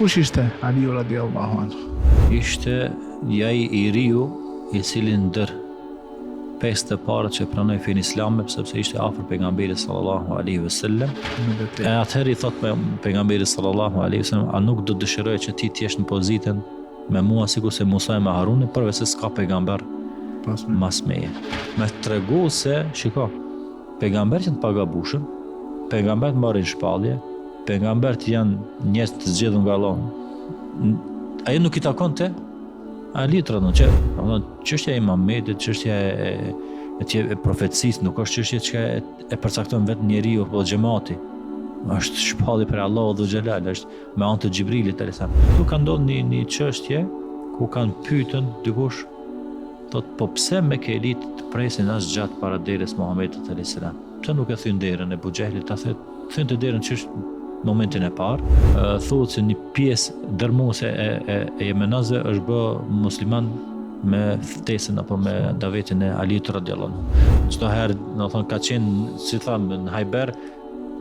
Kush ishte Aliu radiallahu anhu? Ishte jai i riu i cili ndër 5 të parët që pranoi fen islame, sepse ishte afër pejgamberit sallallahu alaihi wasallam. E atëherë i thot pejgamberit sallallahu alaihi wasallam, a nuk do dëshiroj që ti të jesh në pozitën me mua sikur se Musa me Harunin, përveç se s'ka pejgamber mas meje. Me tregu se, shiko, pejgamber që të pagabushëm, pejgamber të marrin shpallje, pejgamber të janë njerëz të zgjedhur nga Allahu. Ai nuk i takon te Ali tradin që, çështja e Muhamedit, çështja e profecisë nuk është çështje që e përcakton vetë njeriu apo xhamati. Është shpallje për Allahu dhe xhelal, është me anë të Xhibrilit alayhis salam. Tu ka ndodhur një çështje ku kanë pyetën dikush, thot po pse me ke elit të presin as gjatë para derës Muhamedit alayhis salam. Pse nuk e thyn derën e Abu Xehlit, ta thynte derën ç'është momentin e parë, thuhet se një pjesë dërmuese e jemenazëve është bë musliman me ftesën apo me davetin e Aliut radhiyallahu anhu. Çdo herë, do thonë, ka qenë, si thamë, në Hajber,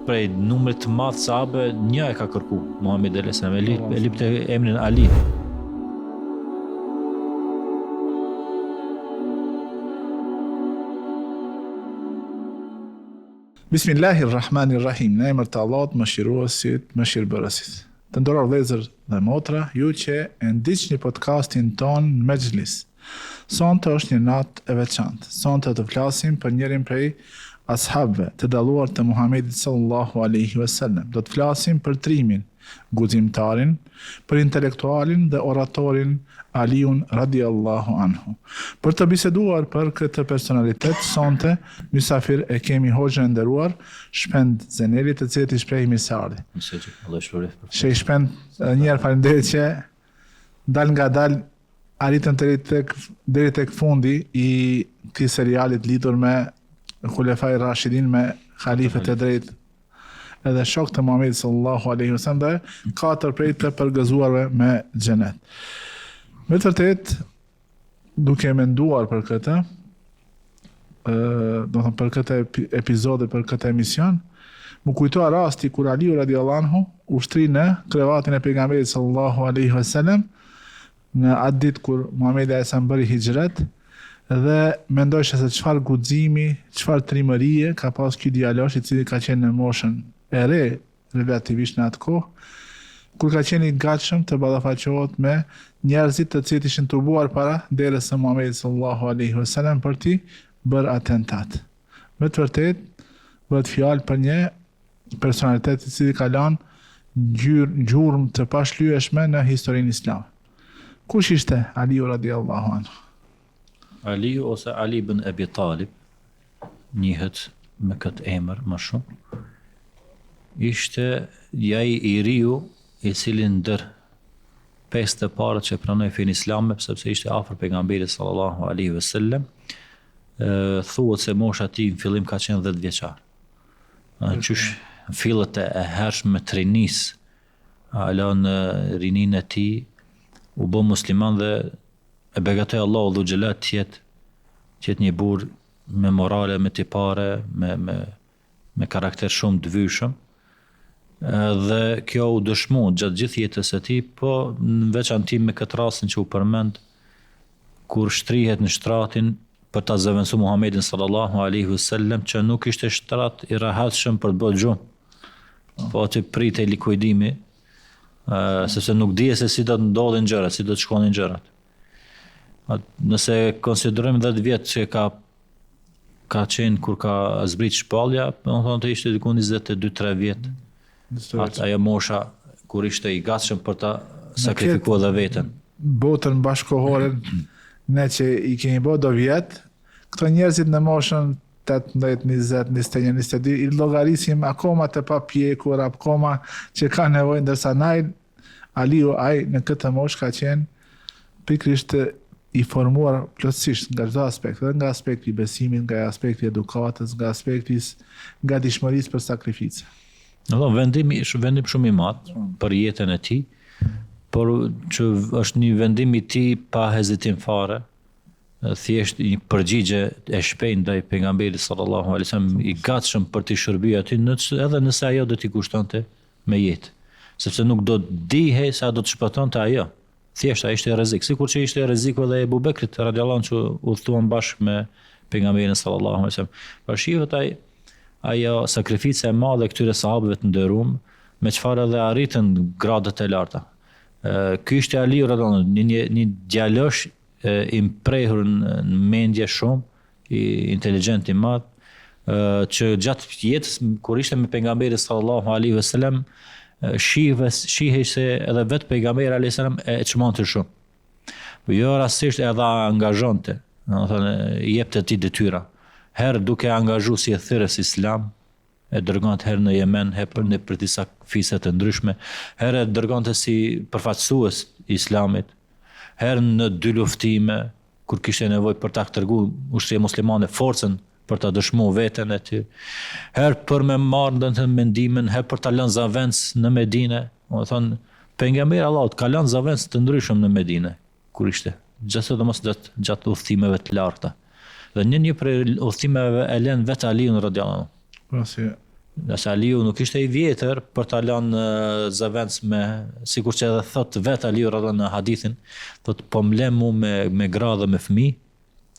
prej numrit të madh sahabe, një e ka kërku Muhamedi alayhis salam, e lipte emrin Ali. Bismillahirrahmanirrahim. Në emër të Allahut, mëshiruesit, mëshirbërësit. Të nderuar vëllezër dhe motra, ju që e ndiqni podcastin ton në Mexhlis. Sonte është një natë e veçantë. Sonte të flasim për njërin prej ashabëve të dalluar të Muhamedit sallallahu alaihi wasallam. Do të flasim për trimin, guximtarin, për intelektualin dhe oratorin Aliun radiallahu anhu. Për të biseduar për këtë personalitet, sonte mysafir e kemi hoxhën e nderuar Shpend Zeneli, të cilit i shprehim mirëseardhje. Shej Shpend, njëherë faleminderit që dal nga dal arritën deri tek fundi i këtij serialit lidhur me Khulefai Rashidin, me halifët e drejtë edhe shok të Muhamedit sallallahu alaihi wasallam dhe 4 prej të përgëzuarve me xhenet. Me të vërtet, duke menduar për këtë, do të thënë për këtë episod dhe për këtë emision, më kujtoa rasti kur Aliu radiallahu anhu ushtri në krevatin e pejgamberit sallallahu alaihi wasallam në atë ditë kur Muhamedi alayhis salam bëri hijret, dhe mendojshë se çfarë guximi, çfarë trimërie ka pas ky djalosh i cili ka qenë në moshën e re relativisht në atë kohë, kur ka qenë i gatshëm të ballafaqohet me njerëzit të cilët ishin turbuar para derës së Muhamedit sallallahu alaihi wasallam për t'i bërë atentat. Me të vërtet, bëhet fjalë për një personalitet i cili ka lënë gjurmë të pashlyeshme në historinë islame. Kush ishte Aliu radiallahu anhu? Aliu ose Ali ibn Abi Talib, njihet me këtë emër më shumë, ishte jai i riu i cili ndër 5 të parët që pranoi fen islame, sepse ishte afër pejgamberit sallallahu alaihi wasallam. Thuhet se mosha e tij në fillim ka qenë 10 vjeçar. Qysh fillet e hershme të rinisë, alon rinin e tij u bë musliman dhe e begatoi Allahu dhu xhelat të jetë një burr me morale, me tipare, me karakter shumë të vyshëm. Dhe kjo u dëshmu gjatë gjithë jetës së tij, po në veçanti me këtë rastin që u përmend, kur shtrihet në shtratin për ta zëvendësuar Muhamedit sallallahu alaihi wasallam, që nuk ishte shtrat i rahatshëm për të bërë gjumë, po që pritej likuidimi, sepse nuk dije se si do të ndodhin gjërat, si do të shkonin gjërat. Nëse konsiderojmë 10 vjet që ka qenë kur ka zbrit shpallja, do thonë të ishte diku 22-3 vjet. Ajo mosha kur ishte i gatshëm për ta sakrifikuar dhe veten. Botën bashkohore, ne që i kemi bërë do vjet, këto njerëzit në moshën 18, 20, 21, 22, i llogarisim akoma të papjekur, akoma që ka nevojë, ndërsa Aliu në këtë moshë ka qenë pikërisht i formuar plotësisht nga çdo aspekt, edhe nga aspekti i besimit, nga aspekti i edukatës, nga aspekti nga dishmërisë për sakrificë. Vendim shumë i madh për jetën e tij, por që është një vendim i tij pa hezitim fare, thjesht një përgjigje e shpejtë ndaj pejgamberit sallallahu alaihi wasallam, i gatshëm për të shërbyer aty, edhe nëse ajo do t'i kushtonte me jetë. sepse nuk do të dihej sa do të shpëtonte ajo. Thjesht ai ishte rrezik, sikur që ishte rreziku edhe Ebu Bekrit radhiyallahu anhu që udhëtuan bashkë me pejgamberin sallallahu alaihi wasallam. Shihet ajo sakrifica e madhe këtyre sahabëve të nderuar, me çfarë edhe arritën gradat e larta. Ky ishte Ali radhiyallahu anhu, një djalosh i mprehur në mendje shumë, i inteligjent i madh, që gjatë jetës kur ishte me pejgamberin sallallahu alaihi wasallam shihej se edhe vetë pejgamberi alayhis salam e çmonte shumë. Po jo rastisht edhe angazhonte, domethënë i jepte atij detyra. Herë duke angazhuar si thyrës islam, e dërgonte herë në Yemen, herë në për disa fise të ndryshme, herë dërgonte si përfaqësues i islamit, herë në 2 luftime kur kishte nevojë për ta treguar ushtria muslimane forcën për ta dëshmuar veten e tyre. Herë për me marrë ndonjë mendimin, herë për ta lënë zavendës në Medinë. Domethënë pejgamberi Allahut ka lënë zavendës të ndryshëm në Medinë kur ishte, gjatë udhëtimeve të larta. Dhe një prej udhëtimeve e lën vetë Aliun radhiyallahu anhu. Nëse Aliu nuk ishte i vjetër për ta lënë zavendës me, sikur që edhe thot vetë Aliu radhiyallahu anhu në hadithin, thot po mlem mu me gra dhe me fëmijë,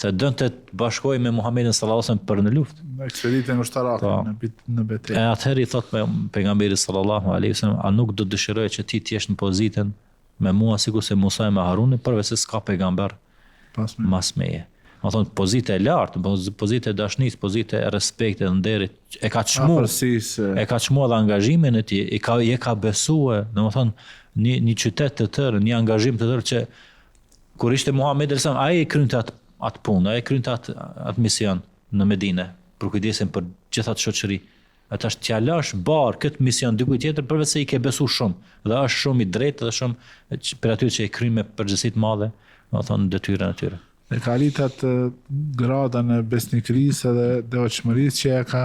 se dënte të bashkoj me Muhamedit sallallahu alaihi wasallam për në luftë. Në ekspeditën ushtarake në betejë. E atëherë i thot pejgamberi sallallahu alaihi wasallam, a nuk do dëshiroj që ti të jesh në pozitën me mua sikur se Musa me Harunin, përveç se s'ka pejgamber mas meje. Do thonë pozitë e lartë, pozitë e dashurisë, pozitë e respektit dhe nderit, e ka çmuar dhe angazhimin e tij, e ka besuar, domethënë një qytet të tërë, një angazhim të tërë që kur ishte Muhamedi sallallahu alaihi wasallam, ai e krynte atë punë, ai krynte atë mision në Medinë, për kujdesin për gjithë atë shoqëri. Ata t'ja lash bar këtë mision dikujt tjetër përveç se i ke besu shumë, dhe është shumë i drejtë dhe shumë për aty që e kryen me përgjegjësi të madhe, domethënë detyrën e tyre. E ka arritur gradën e besnikërisë dhe devotshmërisë që e ka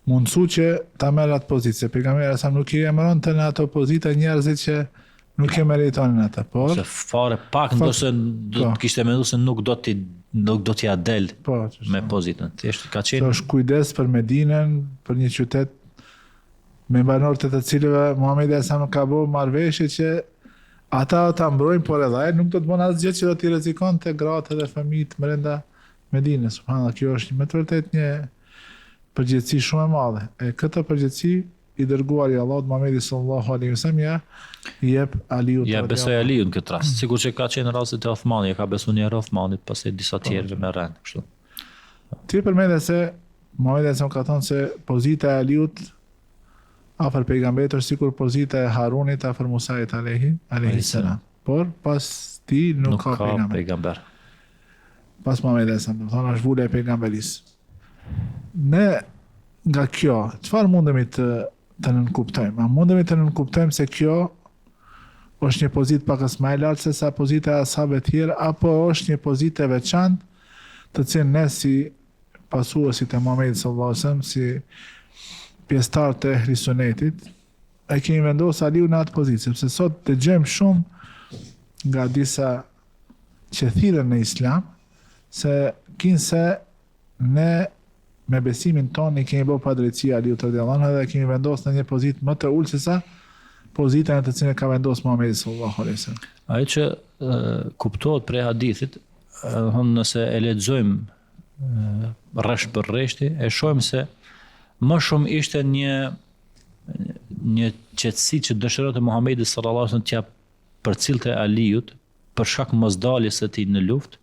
mundësu që ta merr atë pozitë. Pejgamberi sa nuk i emëronte në ato pozitë njerëzit që nuk e meritonin atë, por se fare pak ndoshta do të kishte menduar se nuk do t'ia del me pozitën. Thjesht ka qenë është kujdes për Medinën, për një qytet me banorët të cilëve Muhamedi sa nuk ka bërë marrëveshje që ata ta mbrojnë, por edhe ai nuk do të bënë asgjë që do t'i rrezikonte gratë dhe fëmijët brenda Medinës. Subhanallahu, kjo është me vërtet një përgjegjësi shumë e madhe. E këtë përgjegjësi i dërguari Allahut Muhamedi sallallahu alaihi wasallam i jep Aliut. Ja besoi Aliun këtë rast, sikur që ka qenë rastet e Uthmanit, ka besuar një Uthmanit, pastaj disa tjerë me rënd, kështu. Ti përmendë se Muhamedi ka thënë se pozita e Aliut afër pejgamberit është sikur pozita e Harunit afër Musait alayhi salam. Por pas ti nuk ka pejgamber. Pas Muhamedit sallallahu alaihi wasallam, thonë është vula e pejgamberisë. Ne nga kjo, çfarë mundemi të nënkuptojmë? A mundemi të nënkuptojmë se kjo është një pozitë pakës më e lartë se sa pozita e ashabëve të tjerë, apo është një pozitë e veçantë të cilën ne si pasuesit e Muhamedit sallallahu alaihi wasallam, si pjesëtar të ehli sunetit, e kemi vendosur Aliun në atë pozitë, sepse sot dëgjojmë shumë nga disa që thirrën në islam se kinse ne me besimin tonë i kemi bërë padrejtësi Aliut radhiyallahu anhu dhe kemi vendosur në një pozitë më të ulët se sa pozita në të cilën ka vendosur Muhamedi sallallahu alaihi wasallam. Ai që kuptohet prej hadithit, nëse e lexojmë rresh për rreshti, e shohim se më shumë ishte një qetësi që dëshironte Muhamedi sallallahu alaihi wasallam t'ia përcillte Aliut për shkak mosdaljes së tij në luftë,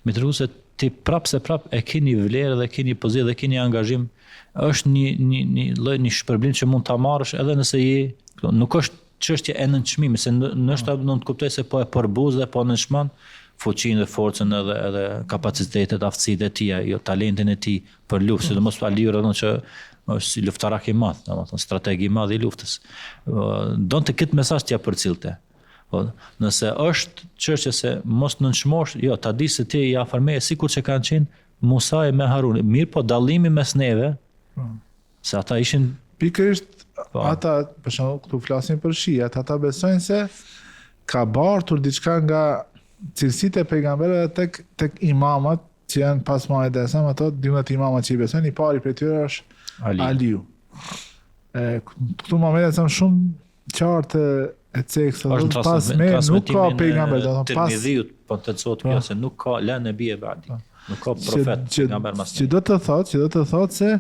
me treguar se ti prap e keni vlerë dhe keni pozitë dhe keni angazhim, është një shpërblim që mund ta marrësh edhe nëse nuk është çështje e nënçmimit, se ndoshta do të kuptoj se po e përbuz dhe po nënçmon fuqinë dhe forcën edhe kapacitetet, aftësitë e tij, jo talentin e tij për luftë, sidomos Aliu rëndon që është si luftarak i madh, domethënë strateg i madh i luftës. Donte këtë mesazh t'ia përcillte. Nëse është çështje se mos nënçmosh, jo, ta di se ti i afër meje sikur që kanë qenë Musa me Harun. Mirë, po dallimi mes neve, se ata ishin pikërisht ata, për shembull, këtu flasim për shiat, ata besojnë se ka bartur diçka nga cilësitë e pejgamberëve tek imamat që janë pas Muhamedit sallallahu alaihi wasallam, ato 12 imamat që i besojnë, i pari prej tyre është Aliu. Këtu Muhamedi sallallahu shumë qartë e ceksa, pas me nuk ka pejgamber, do të thonë pas Tirmidhiut, po të thotë kjo se nuk ka la nebi e ba'di. Nuk ka profet pejgamber mas. Që do të thotë se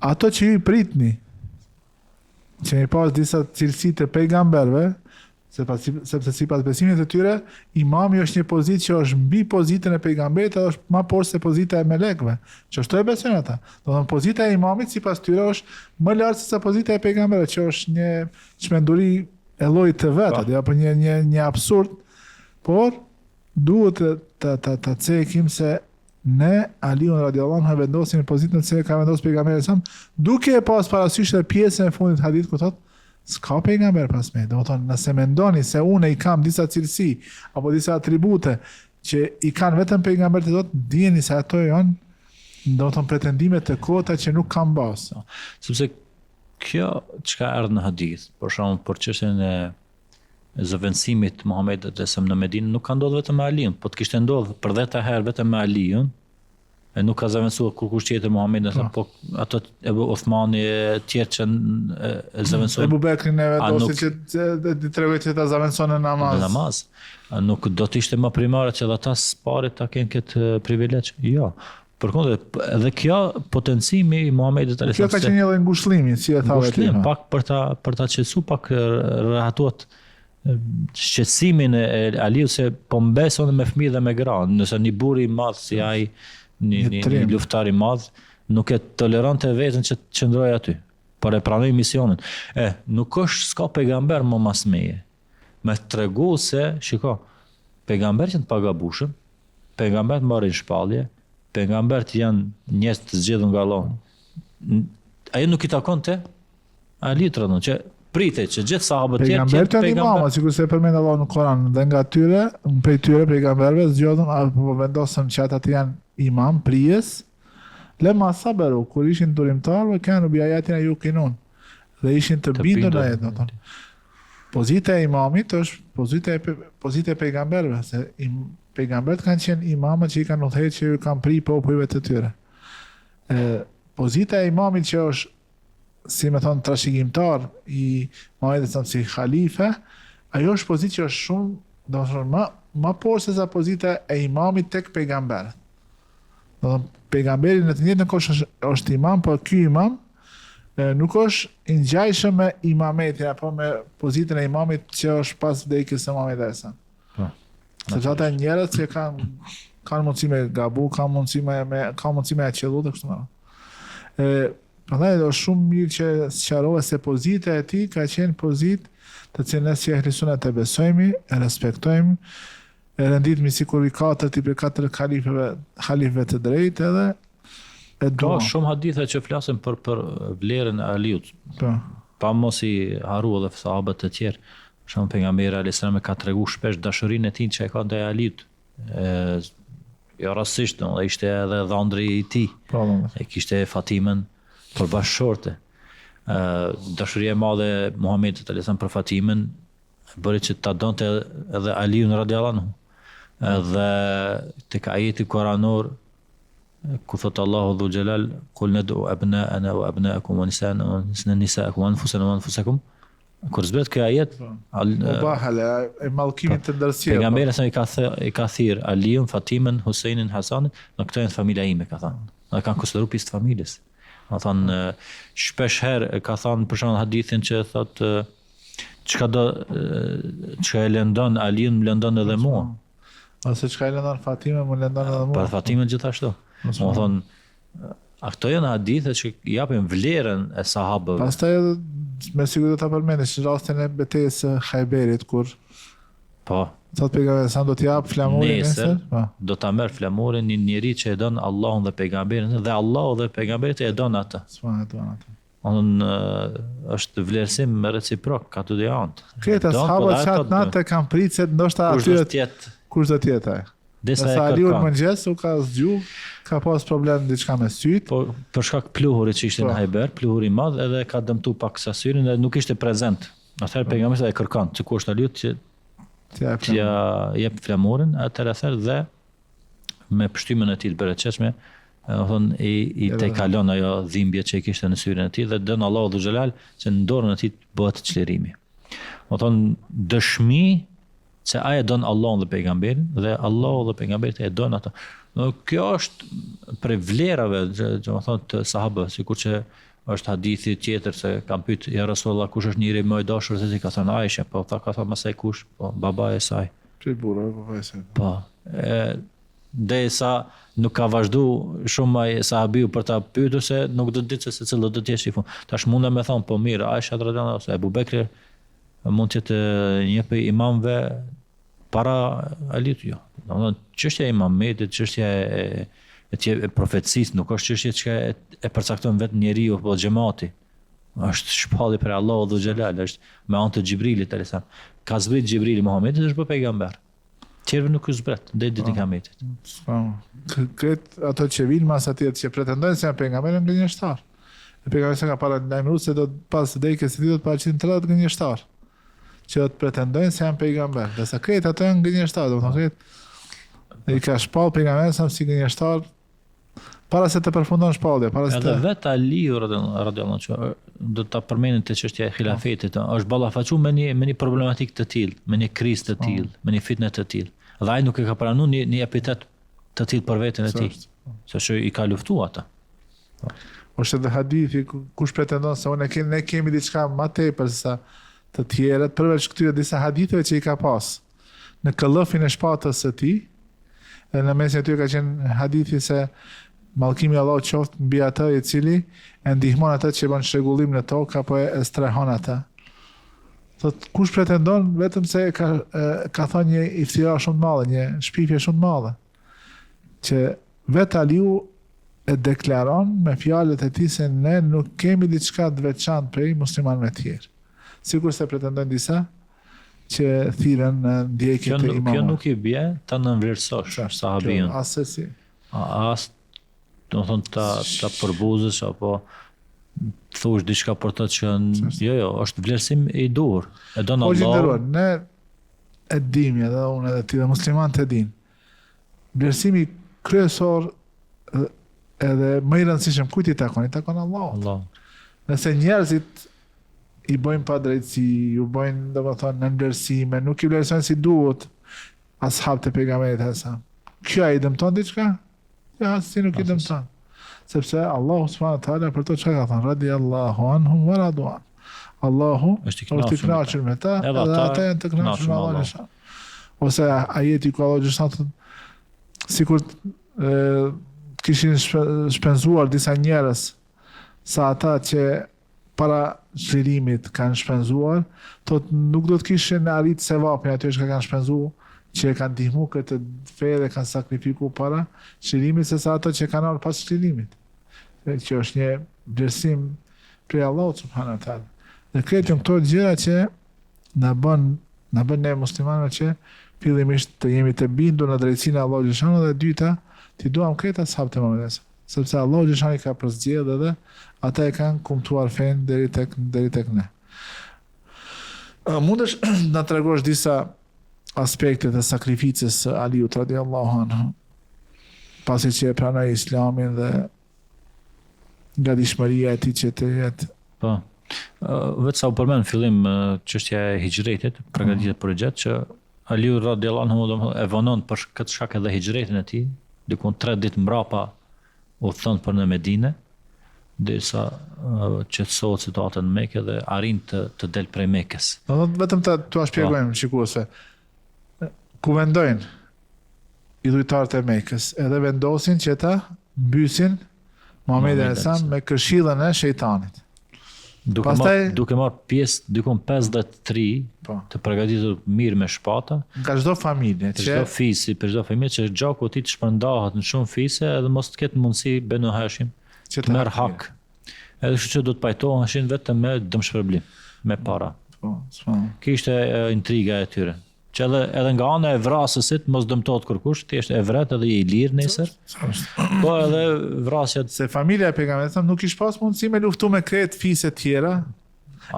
ato që ju i pritni, që i pas disa cilësi të pejgamberve, sepse sipas besimit të tyre, imami është një pozitë që është mbi pozitën e pejgamberit dhe është më poshtë se pozita e melekëve. Që ashtu e besojnë ata. Do të thonë pozita e imamit sipas tyre është më lart se sa pozita e pejgamberit, që është një çmenduri e llojit të vet, apo një absurd, por duhet të cekim se ne Aliun radiallahu anhu vendosim në pozitën që ka vendosur pejgamberi sa, duke e pas parasysh edhe pjesën e fundit të hadithit ku thotë s'ka pejgamber pas me. Do të thonë, nëse mendoni se unë i kam disa cilësi apo disa atribute që i kanë vetëm pejgamberët, do të dijeni se ato janë, do të thonë, pretendime të kota që nuk kanë bazë. Sepse kjo çka erdhi në hadith, për shembull për çështjen e zëvendësimit të Muhamedit në Medinë, nuk ka ndodhur vetëm me Aliun, po të kishte ndodhur për 10 herë vetëm me Aliun, e nuk ka zëvendësuar kur kush tjetër Muhamedit, po ato Ebu Uthmani e tjerë që zëvendësuan. Ebu Bekrin e vendosi që të tregoj që ta zëvendëson në namaz. Në namaz. Nuk do të ishte më primare që ata s'parit ta kenë këtë privilegj. Jo. Përkundër, edhe kjo potencimi i Muhamedit alayhis salam. Kjo ka qenë një lloj ngushëllimi, si e thave ti. Pak për ta qetësuar, pak rahatuar shqetësimin e Aliut se po mbeson me fëmijë dhe me gra, nëse një burr i madh si ai, një luftar i madh, nuk e toleronte veten që të qëndrojë aty, por e pranoi misionin. Nuk është s'ka pejgamber më mas meje. Me tregu se, shiko, pejgamberët janë të pagabushëm, pejgamberët marrin shpallje, pejgamberët janë njerëz të zgjedhur nga Allahu. Ai nuk i takonte Aliut radhën që pritet që gjithë sahabët tjerë pejgamberët janë imama, sikur se përmend Allahu në Kur'an, dhe nga tyre, prej tyre pejgamberëve zgjodhën apo vendosën që ata janë imam prijes, lema saberu, kur ishin durimtarë, kanë bi ayatina yuqinun, dhe ishin të bindur në ajet, do të thonë. Pozita e imamit është pozita e pejgamberëve, se pejgamberët kanë qenë imama që i kanë udhëhequr, që i kanë pri popujve të tyre. Pozita e imamit që është, si me thonë, trashëgimtar i Muhamedit si khalife, ajo është pozitë që është shumë, do të thonë, më poshtë se sa pozita e imamit tek pejgamberët. Do të thonë, pejgamberi në të njëjtën kohë është imam, por ky imam nuk është i ngjajshëm me imametin apo me pozitën e imamit që është pas vdekjes së Muhamedit sa. Sepse ata njerëz që kanë mundësi me gabu, kanë mundësi me aqellu dhe kështu me radhë. Prandaj është shumë mirë që sqarohet se pozita e tij ka qenë pozitë të cilën si ehli sunnet e besojmë, e respektojmë, e renditemi sikur i 4 halifëve të drejtë edhe e ka shumë hadithe që flasin për vlerën e Aliut. Pa mos i harru edhe sahabët të tjerë. Për shembull pejgamberi alayhis salam ka treguar shpesh dashurinë e tij që e ka ndaj Aliut. Jo rastisht, ai ishte edhe dhëndri i tij. E kishte Fatimën për bashkëshorte. Dashuria e madhe e Muhamedit alayhis salam për Fatimën bëri që ta donte edhe Aliun radiallahu anhu. Edhe tek ajeti kuranor ku thot Allahu dhul jalal qul nad'u abna'ana wa abna'akum wa nisa'akum wa anfusana wa anfusakum. Kur zbret kjo ajet e mallkimit të ndërsjellë. Pejgamberi sa i ka thirr Aliun, Fatimën, Husajnin, Hasanin, në këto janë familja ime, ka thënë. Ata kanë konsideruar pjesë të familjes. Ka thënë shpesh herë ka thënë për shembull hadithin që thotë çka e lëndon Aliun, më lëndon edhe mua. Ose çka e lëndon Fatimën, më lëndon edhe mua. Për Fatimën gjithashtu. Do thonë ato janë hadithe që japin vlerën e sahabëve. Pastaj me siguri do ta përmendesh rastin e betejës së Khajberit kur thot pejgamberi sa do të jap flamurin nesër, do ta merr flamurin një njeri që e don Allahun dhe pejgamberin dhe Allahu dhe pejgamberi e don atë. Është vlerësim reciprok ka të dy anët. Këta sahabët çat natë kanë pritë se ndoshta aty kush do të jetë ai. Sa Aliun mëngjes u ka zgjuar, ka pas problem diçka me syt. Po për shkak pluhurit që ishte në Hajber, pluhuri i madh edhe ka dëmtuar pak sa syrin dhe nuk ishte prezant. Atëherë pejgamberi e kërkon, sikur është Aliut që t'ja jep flamurin, atëherë dhe me pështymën e tij të bereqeshme, thonë i tejkalon ajo dhimbje që kishte në syrin e tij dhe don Allahu dhu xhelal që në dorën e tij bëhet çlirimi. Do thonë dëshmi se ai e don Allahun dhe pejgamberin dhe Allahu dhe pejgamberi e don ato. Kjo është për vlerave, do thonë të sahabëve, sikur që është hadithi tjetër se kam pyet ja Rasulullah kush është njëri më i dashur se ti, ka thënë Aisha, po ta ka thënë mësaj kush, po babai e saj. Prej burrave, babai e saj. Po. Derisa nuk ka vazhdu shumë ai sahabiu për ta pyetur se nuk do të ditë se cilë do të jesh i fund. Tash mund me thonë po mirë, Aisha radhiyallahu anha, Abu Bekri mund të jetë një prej imamëve para Aliut jo. Domethënë çështja e imamëtit, çështja e profecisë nuk është çështje që e përcakton vetëm njeriu apo xhamati. Është shpallje për Allahu dhe xhelal, është me anë të Xhibrilit alayhis salam. Ka zbrit Xhibrili Muhamedit është për pejgamber. Tjerëve nuk është zbret, dhe ditë i kametit. Kretë ato që vinë mas atjet që pretendojnë se janë pejgamberë në gënjeshtar. E pejgamberi se ka para lajmëruar se do të pas vdekjes së tij do të paraqitet 30 gënjeshtar që do të pretendojnë se janë pejgamber. Dhe sa kretë ato janë gënjeshtar, do të thonë kretë i ka shpall pejgamberin sa si gënjeshtar para se të përfundon shpallja, para se edhe vetë Aliu radhiyallahu anhu do ta përmendin te çështja e xhilafetit, është ballafaqur me një problematikë të tillë, me një krizë të tillë, me një fitnë të tillë. Dhe ai nuk e ka pranuar një epitet të tillë për veten e tij, se i ka luftuar ata. Është edhe hadithi kush pretendon se ne kemi diçka më tepër se të tjerët, përveç këtyre disa haditheve që i ka pas në këllëfin e shpatës së tij, dhe në mesin e tyre ka qenë hadithi se mallkimi i Allahut qoftë mbi atë i cili e ndihmon atë që bën shregullim në tokë apo e strehon atë. Thot kush pretendon vetëm se ka thënë një iftira shumë të madhe, një shpifje shumë të madhe, që vetë Aliu e deklaron me fjalët e tij se ne nuk kemi diçka të veçantë prej muslimanëve të tjerë. Sikur se pretendojnë disa që thirrën në ndjekje të imamëve. Kjo nuk i bie ta nënvlerësosh sahabin. Asesi. As do të thonë ta përbuzësh apo thush diçka për të që jo, është vlerësim i dur. E don Allahu. Ne e dim edhe unë edhe ti dhe muslimanët e din. Vlerësimi kryesor edhe më i rëndësishëm kujt i takon Allahut. Allah. Nëse njerëzit i bëjnë pa drejtësi, ju bëjnë domethënë në vlerësime, nuk i vlerësojnë si duhet ashabët e pejgamberit sa. Kjo ai dëmton diçka? Ja, si nuk i dëmton. Sepse Allahu subhanahu wa taala për to çka ka thënë, radiyallahu anhum wa radu an. Allahu është i kënaqur me ta, edhe ata janë të kënaqur me Allahun. Ose ajeti ku Allahu thotë sikur kishin shpenzuar disa njerëz sa ata që para zhvillimit kanë shpenzuar, thotë nuk do të kishin arrit sevapin aty që kanë shpenzuar, që e kanë ndihmu këtë fe dhe kanë sakrifiku para shërimit se sa ato që kanë arë pas shërimit. Që është një vlerësim prej Allahut subhanahu wa taala. Dhe këto këto gjëra që na bën ne muslimanëve që fillimisht të jemi të bindur në drejtsinë e Allahut xhashanu dhe dyta, ti duam këta sahabët e Muhamedit. Sepse Allahu xhashanu ka përzgjedhur edhe ata e kanë kumtuar fen deri tek ne. Mundesh na tregosh disa aspektet e sakrificës së Aliut radhiyallahu anhu, pasi që e pranoi Islamin dhe gatishmëria e tij që të jetë. Po. Vetë sa u përmend në fillim çështja e hijretit, përgatitjet për xhet që Aliu radhiyallahu anhu e vonon për këtë shkak edhe hijretin e tij, diku 3 ditë mbrapa u thon për në Medinë, derisa qetësohet situata në Mekë dhe arrin të del prej Mekës. Vetëm t'ua shpjegojmë shikuesve. Ku vendojnë i dhujtarët e Mekës, edhe vendosin që ta mbysin Muhamedit e Sam me këshillën e shejtanit. Duke marrë pjesë dikon 53 të përgatitur mirë me shpata. Nga çdo familje, për çdo familje që gjaku i tij të shpërndahet në shumë fise edhe mos të ketë mundësi Benu Hashim të merr hak. Edhe kështu që do të pajtoheshin vetëm me dëmshpërblim, me para. Kishte intriga e tyre. Që edhe nga ana e vrasësit mos dëmtohet kërkush, thjesht e vret edhe i lirë nesër. Po edhe vrasja se familja e pejgamberit nuk kishte pas mundësi me luftu me kretë fise tjera.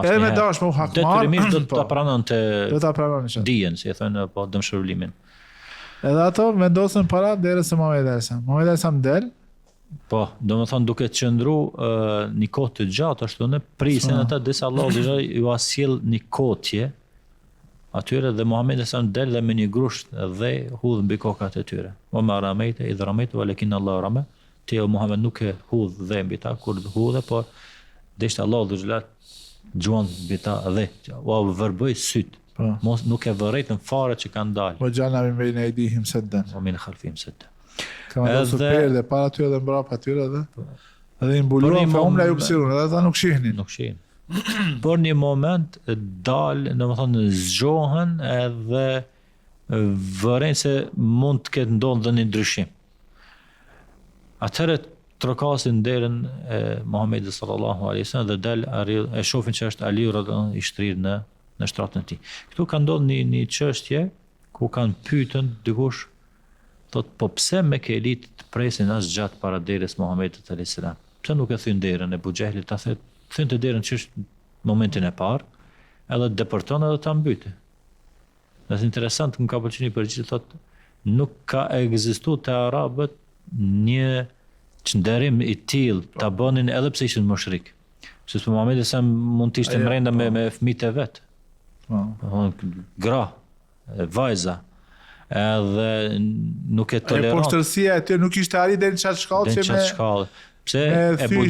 Edhe me dashme u hakmar. Detyrimisht do ta pranonte. Do ta pranonin. Dijen, si e thonë, po dëmshpërblimin. Edhe ato vendosën para derës së Muhamedit. Muhamedi sa del Po, do më thonë duke qëndru një kohë të gjatë, ashtu në prisin ata disa Allah ju asjell një kotje atyre dhe Muhamedi sa del dhe me një grusht dhe hudh mbi kokat e tyre. O ma ramejte, idh ramejte, walakin Allah rame. Ti o Muhammed nuk e hudh dhe mbi ta, kur hudhe, po deshte Allah dhe gjelat gjuan mbi ta dhe, o vërbëj syt. Mos nuk e vërejtën fare që kanë dalë. Po gjana mi bejnë e idihim sedden. O minë khalfim sedden. Ka më dosur perde para tyre dhe mbrapa tyre edhe i mbuluan fa umla ju pësirun, edhe ta nuk shihnin. Nuk shihnin. Por një moment dalë, në më thonë, zgjohen edhe vërejnë se mund të ketë ndodhë dhe një ndryshim. Atëherë trokasin derën e Muhamedit sallallahu alaihi wasallam dhe del e shohin që është Aliu radhiyallahu i shtrirë në shtratën e tij. Këtu ka ndodhur një çështje ku kanë pyetën dikush thot po pse me ke elit të presin as gjatë para derës Muhamedit alayhis salam. Pse nuk e thyn derën e Buxhelit, ta thynte derën që është momentin e parë, edhe depërton edhe ta mbyte. Është interesant, më ka pëlqyer një përgjigje thot nuk ka ekzistuar te arabët një çnderim i tillë ta bënin edhe pse ishin mushrik. Sepse Muhamedi sa mund të ishte mrenda me fëmijët e vet. Gra, vajza, edhe nuk e toleron. E poshtërsia e tyre nuk ishte arrit deri në çat shkallë që me pse Ebu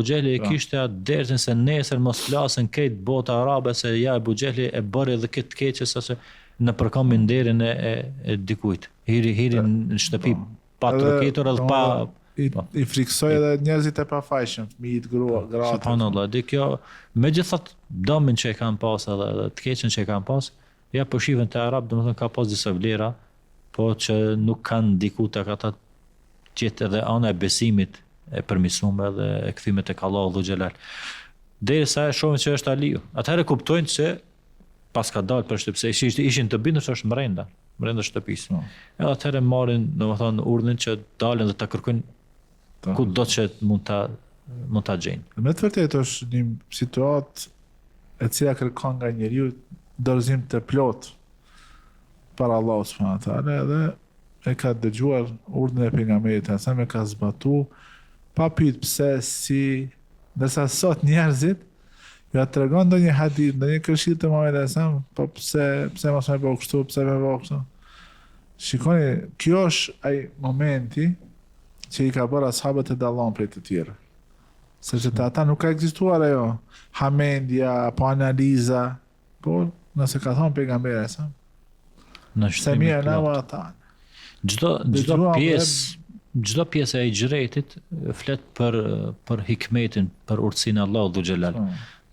Xhehli kishte atë derën se nesër mos flasin këtë botë arabe se ja Ebu Xhehli e bëri edhe këtë keqe se në përkomin derën e dikujt. Hiri në shtëpi pa trokitur edhe pa i friksoi edhe njerëzit e pafajshëm, fëmijët, gratë. Subhanallahu, dhe kjo megjithatë domin që e kanë pas edhe të keqen që e kanë pas, ja po shihen te arab, domethënë ka pas disa vlera, po që nuk kanë ndikuar tek ata qëtë edhe ana e besimit e përmisume dhe e këthimet e Allahu dhu Gjelal. Derisa e shohin që është Aliu. Atëherë kuptojnë se pas ka dalë për shtëpi, se ishin të bindur se është mrenda shtëpisë. Edhe atëherë marrin, domethënë, urdhën që dalin dhe ta kërkojnë ku do që mund ta gjejnë. Me të vërtetë është një situatë e cila kërkon nga njeriu dorëzim të plot para Allahut subhanahu wa taala edhe e ka dëgjuar urdhën e pejgamberit sa me ka zbatu pa pyet pse si ndërsa sot njerëzit ja tregon ndonjë hadith, ndonjë këshill të Muhamedit sa po pse mos më bëu kështu, pse më bëu kështu. Shikoni, kjo është ai momenti që i ka bërë ashabët e dallon prej të tjerë. Sepse ata nuk ka ekzistuar ajo hamendja apo analiza, por nëse ka thonë pejgamberi sa se mirë na ata. Çdo pjesë e xhiretit flet për hikmetin, për urtësinë e Allahut dhu Xhelal.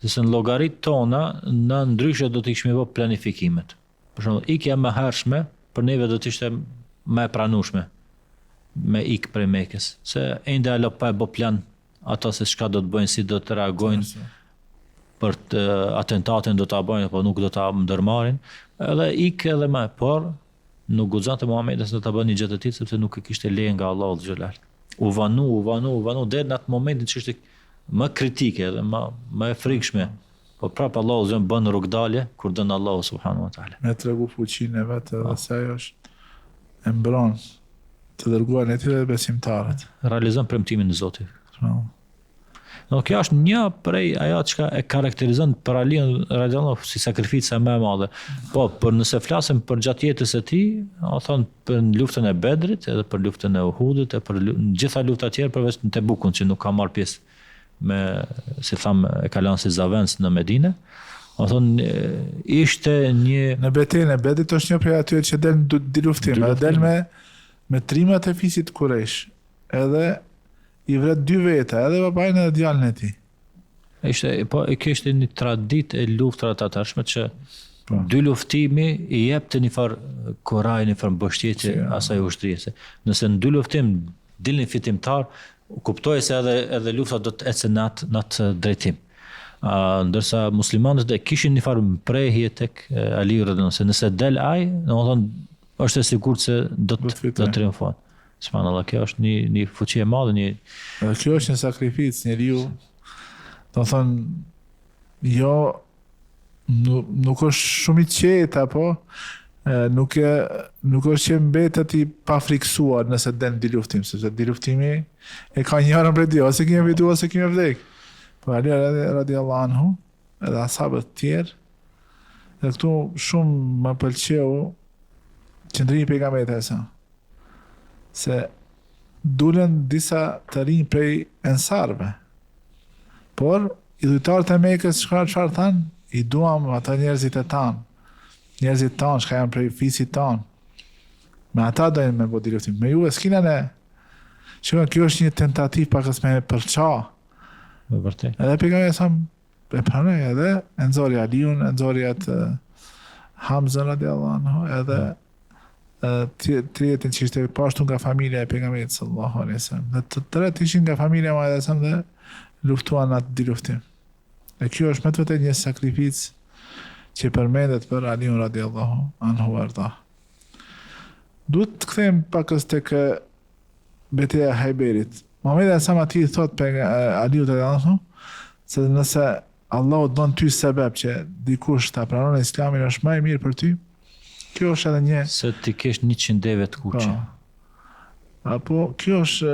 Sepse në llogarit tona na ndryshe do të kishim vë planifikimet. Për shembull, ikja më hershme për neve do të ishte më e pranueshme me ik prej Mekës, se ende alo pa bë plan ata se çka do të bëjnë, si do të reagojnë për të atentatin do ta bëjnë apo nuk do ta ndërmarrin. Edhe ik edhe më, por nuk guxonte Muhamedi se ta bëni gjë të tillë sepse nuk e kishte leje nga Allahu xhelal. U vanu deri në atë momentin që ishte më kritike dhe më e frikshme. Po prapë Allahu zon bën rrugdalje kur don Allahu subhanahu wa taala. Me tregu fuqinë e vet edhe se ajo është e mbron të dërguar në tyre besimtarët. Realizon premtimin e Zotit. No, kjo është një prej ajo që e karakterizon për Aliun radhiyallahu si sakrifica më e madhe. Po, për nëse flasim për gjatë jetës së tij, do thon për luftën e Bedrit, edhe për luftën e Uhudit, e për gjitha luftat tjera përveç në Tebukun që nuk ka marrë pjesë me, si tham, e ka lënë si zavens në Medinë. Do thon ishte një në betejën e Bedrit është një prej atyre që del në luftim, del me trimat e fisit Kurajsh. Edhe i vret dy veta, edhe babajnë edhe djalin e tij. Po kishte një traditë e luftrave të atërshme që dy luftimi i jepte një farë kuraj, një farë mbështetje asaj ushtrisë. Nëse në dy luftim dilni fitimtar, kuptohej se edhe lufta do të ecë në atë drejtim. Ndërsa muslimanët e kishin një farë mprehje tek Aliu radhiyallahu nëse del ai, domethënë është e sigurt se do të triumfon. Subhanallahu, kjo është një fuqi e madhe, kjo është një sakrificë, njeriu, do thonë, jo nuk është shumë i qetë apo nuk është që mbetet i pa friksuar nëse den di luftim, sepse di luftimi e ka njërën për di, ose kime fitu, ose kime vdek. Po Ali radiallahu anhu, edhe ashabët tjerë, dhe këtu shumë më pëlqeu qëndrimi i pejgamberit e se dulen disa të rinj prej ensarve, por i dhujtarët e Mekës çfarë thanë? I duam ata njerëzit e tanë, njerëzit tanë, shka janë prej fisit tanë. Me ata dojnë me bodi luftim. Me ju e s'kina ne. Që kjo është një tentativ pakës me përqa. Me vërtet. Edhe pejgamberi sa e pranoi edhe e nxori Aliun, e nxori atë Hamzën radiallahu anhu, edhe tjetën që ishte pashtu nga familja e pejgamberit sallallahu alaihi wasallam. Dhe të tërët ishin nga familja e Muhamedit dhe luftuan atë di luftim. E kjo është me të vërtet një sakrificë që përmendet për Aliun radiallahu anhu arda. Duhet të kthejmë pakës tek betejë e Hajberit. Muhamedi ati thot për Aliut radiallahu anhu se nëse Allahu don ty sebeb që dikush ta pranon Islamin është më e mirë për ty. Kjo është edhe një se ti kesh 100 deve të kuqe. Apo kjo është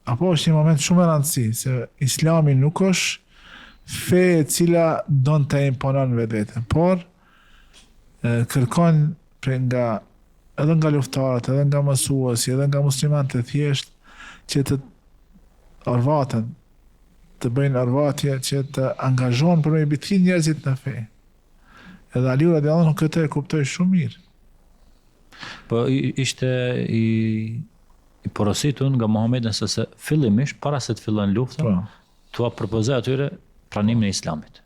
një moment shumë e rëndësishëm se Islami nuk është fe e cila don të imponon vetveten, por kërkon edhe nga luftarët, edhe nga mësuesi, edhe nga muslimanët e thjesht që të arvaten, të bëjnë arvatje që të angazhohen për me bithin njerëzit në fe. Edhe Aliu radiallahu anhu këtë e kuptoi shumë mirë. Po ishte i porositur nga Muhamedi se fillimisht para se të fillon lufta, tua propozoi atyre pranimin e Islamit.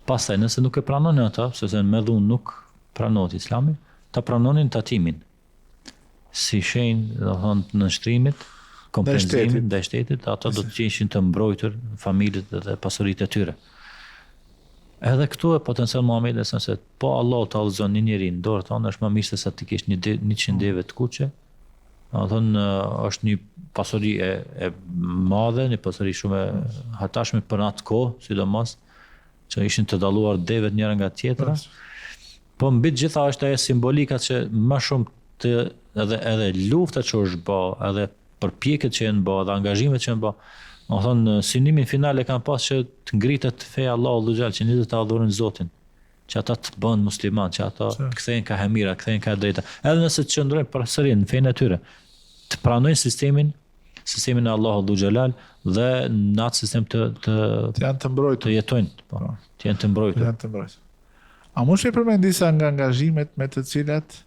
Pastaj nëse nuk e pranonin ata, sepse me dhunë nuk pranohet Islami, ta pranonin tatimin. Si shenjë, do thonë, në nështrimit, kompenzimit ndaj shtetit, ata do të qeshin të mbrojtur familjet dhe pasuritë e tyre. Edhe këtu e potencial Muhamedi se po Allah të allëzon një njeri në dorë tonë, është më mirë se sa ti kesh 100 deve të kuqe. Do thonë është një pasuri e madhe, një pasuri shumë e hatashme për atë kohë, sidomos që ishin të dalluar devet njëra nga tjetra. Po mbi të gjitha është ajo simbolika që më shumë edhe lufta që është bë, edhe përpjekjet që janë bë, edhe angazhimet që janë bë. Do thonë synimin final e kanë pas që të ngritet feja Allahu xhall, që njerëzit të adhurojnë Zotin, që ata të bëhen musliman, që ata kthehen ka hemira, kthehen ka drejta. Edhe nëse të qëndrojnë përsëri në fenë e tyre, të pranojnë sistemin e Allahu xhallal dhe në atë sistem të janë të mbrojtur, të jetojnë, të janë të mbrojtur. A mund të përmend disa nga angazhimet me të cilat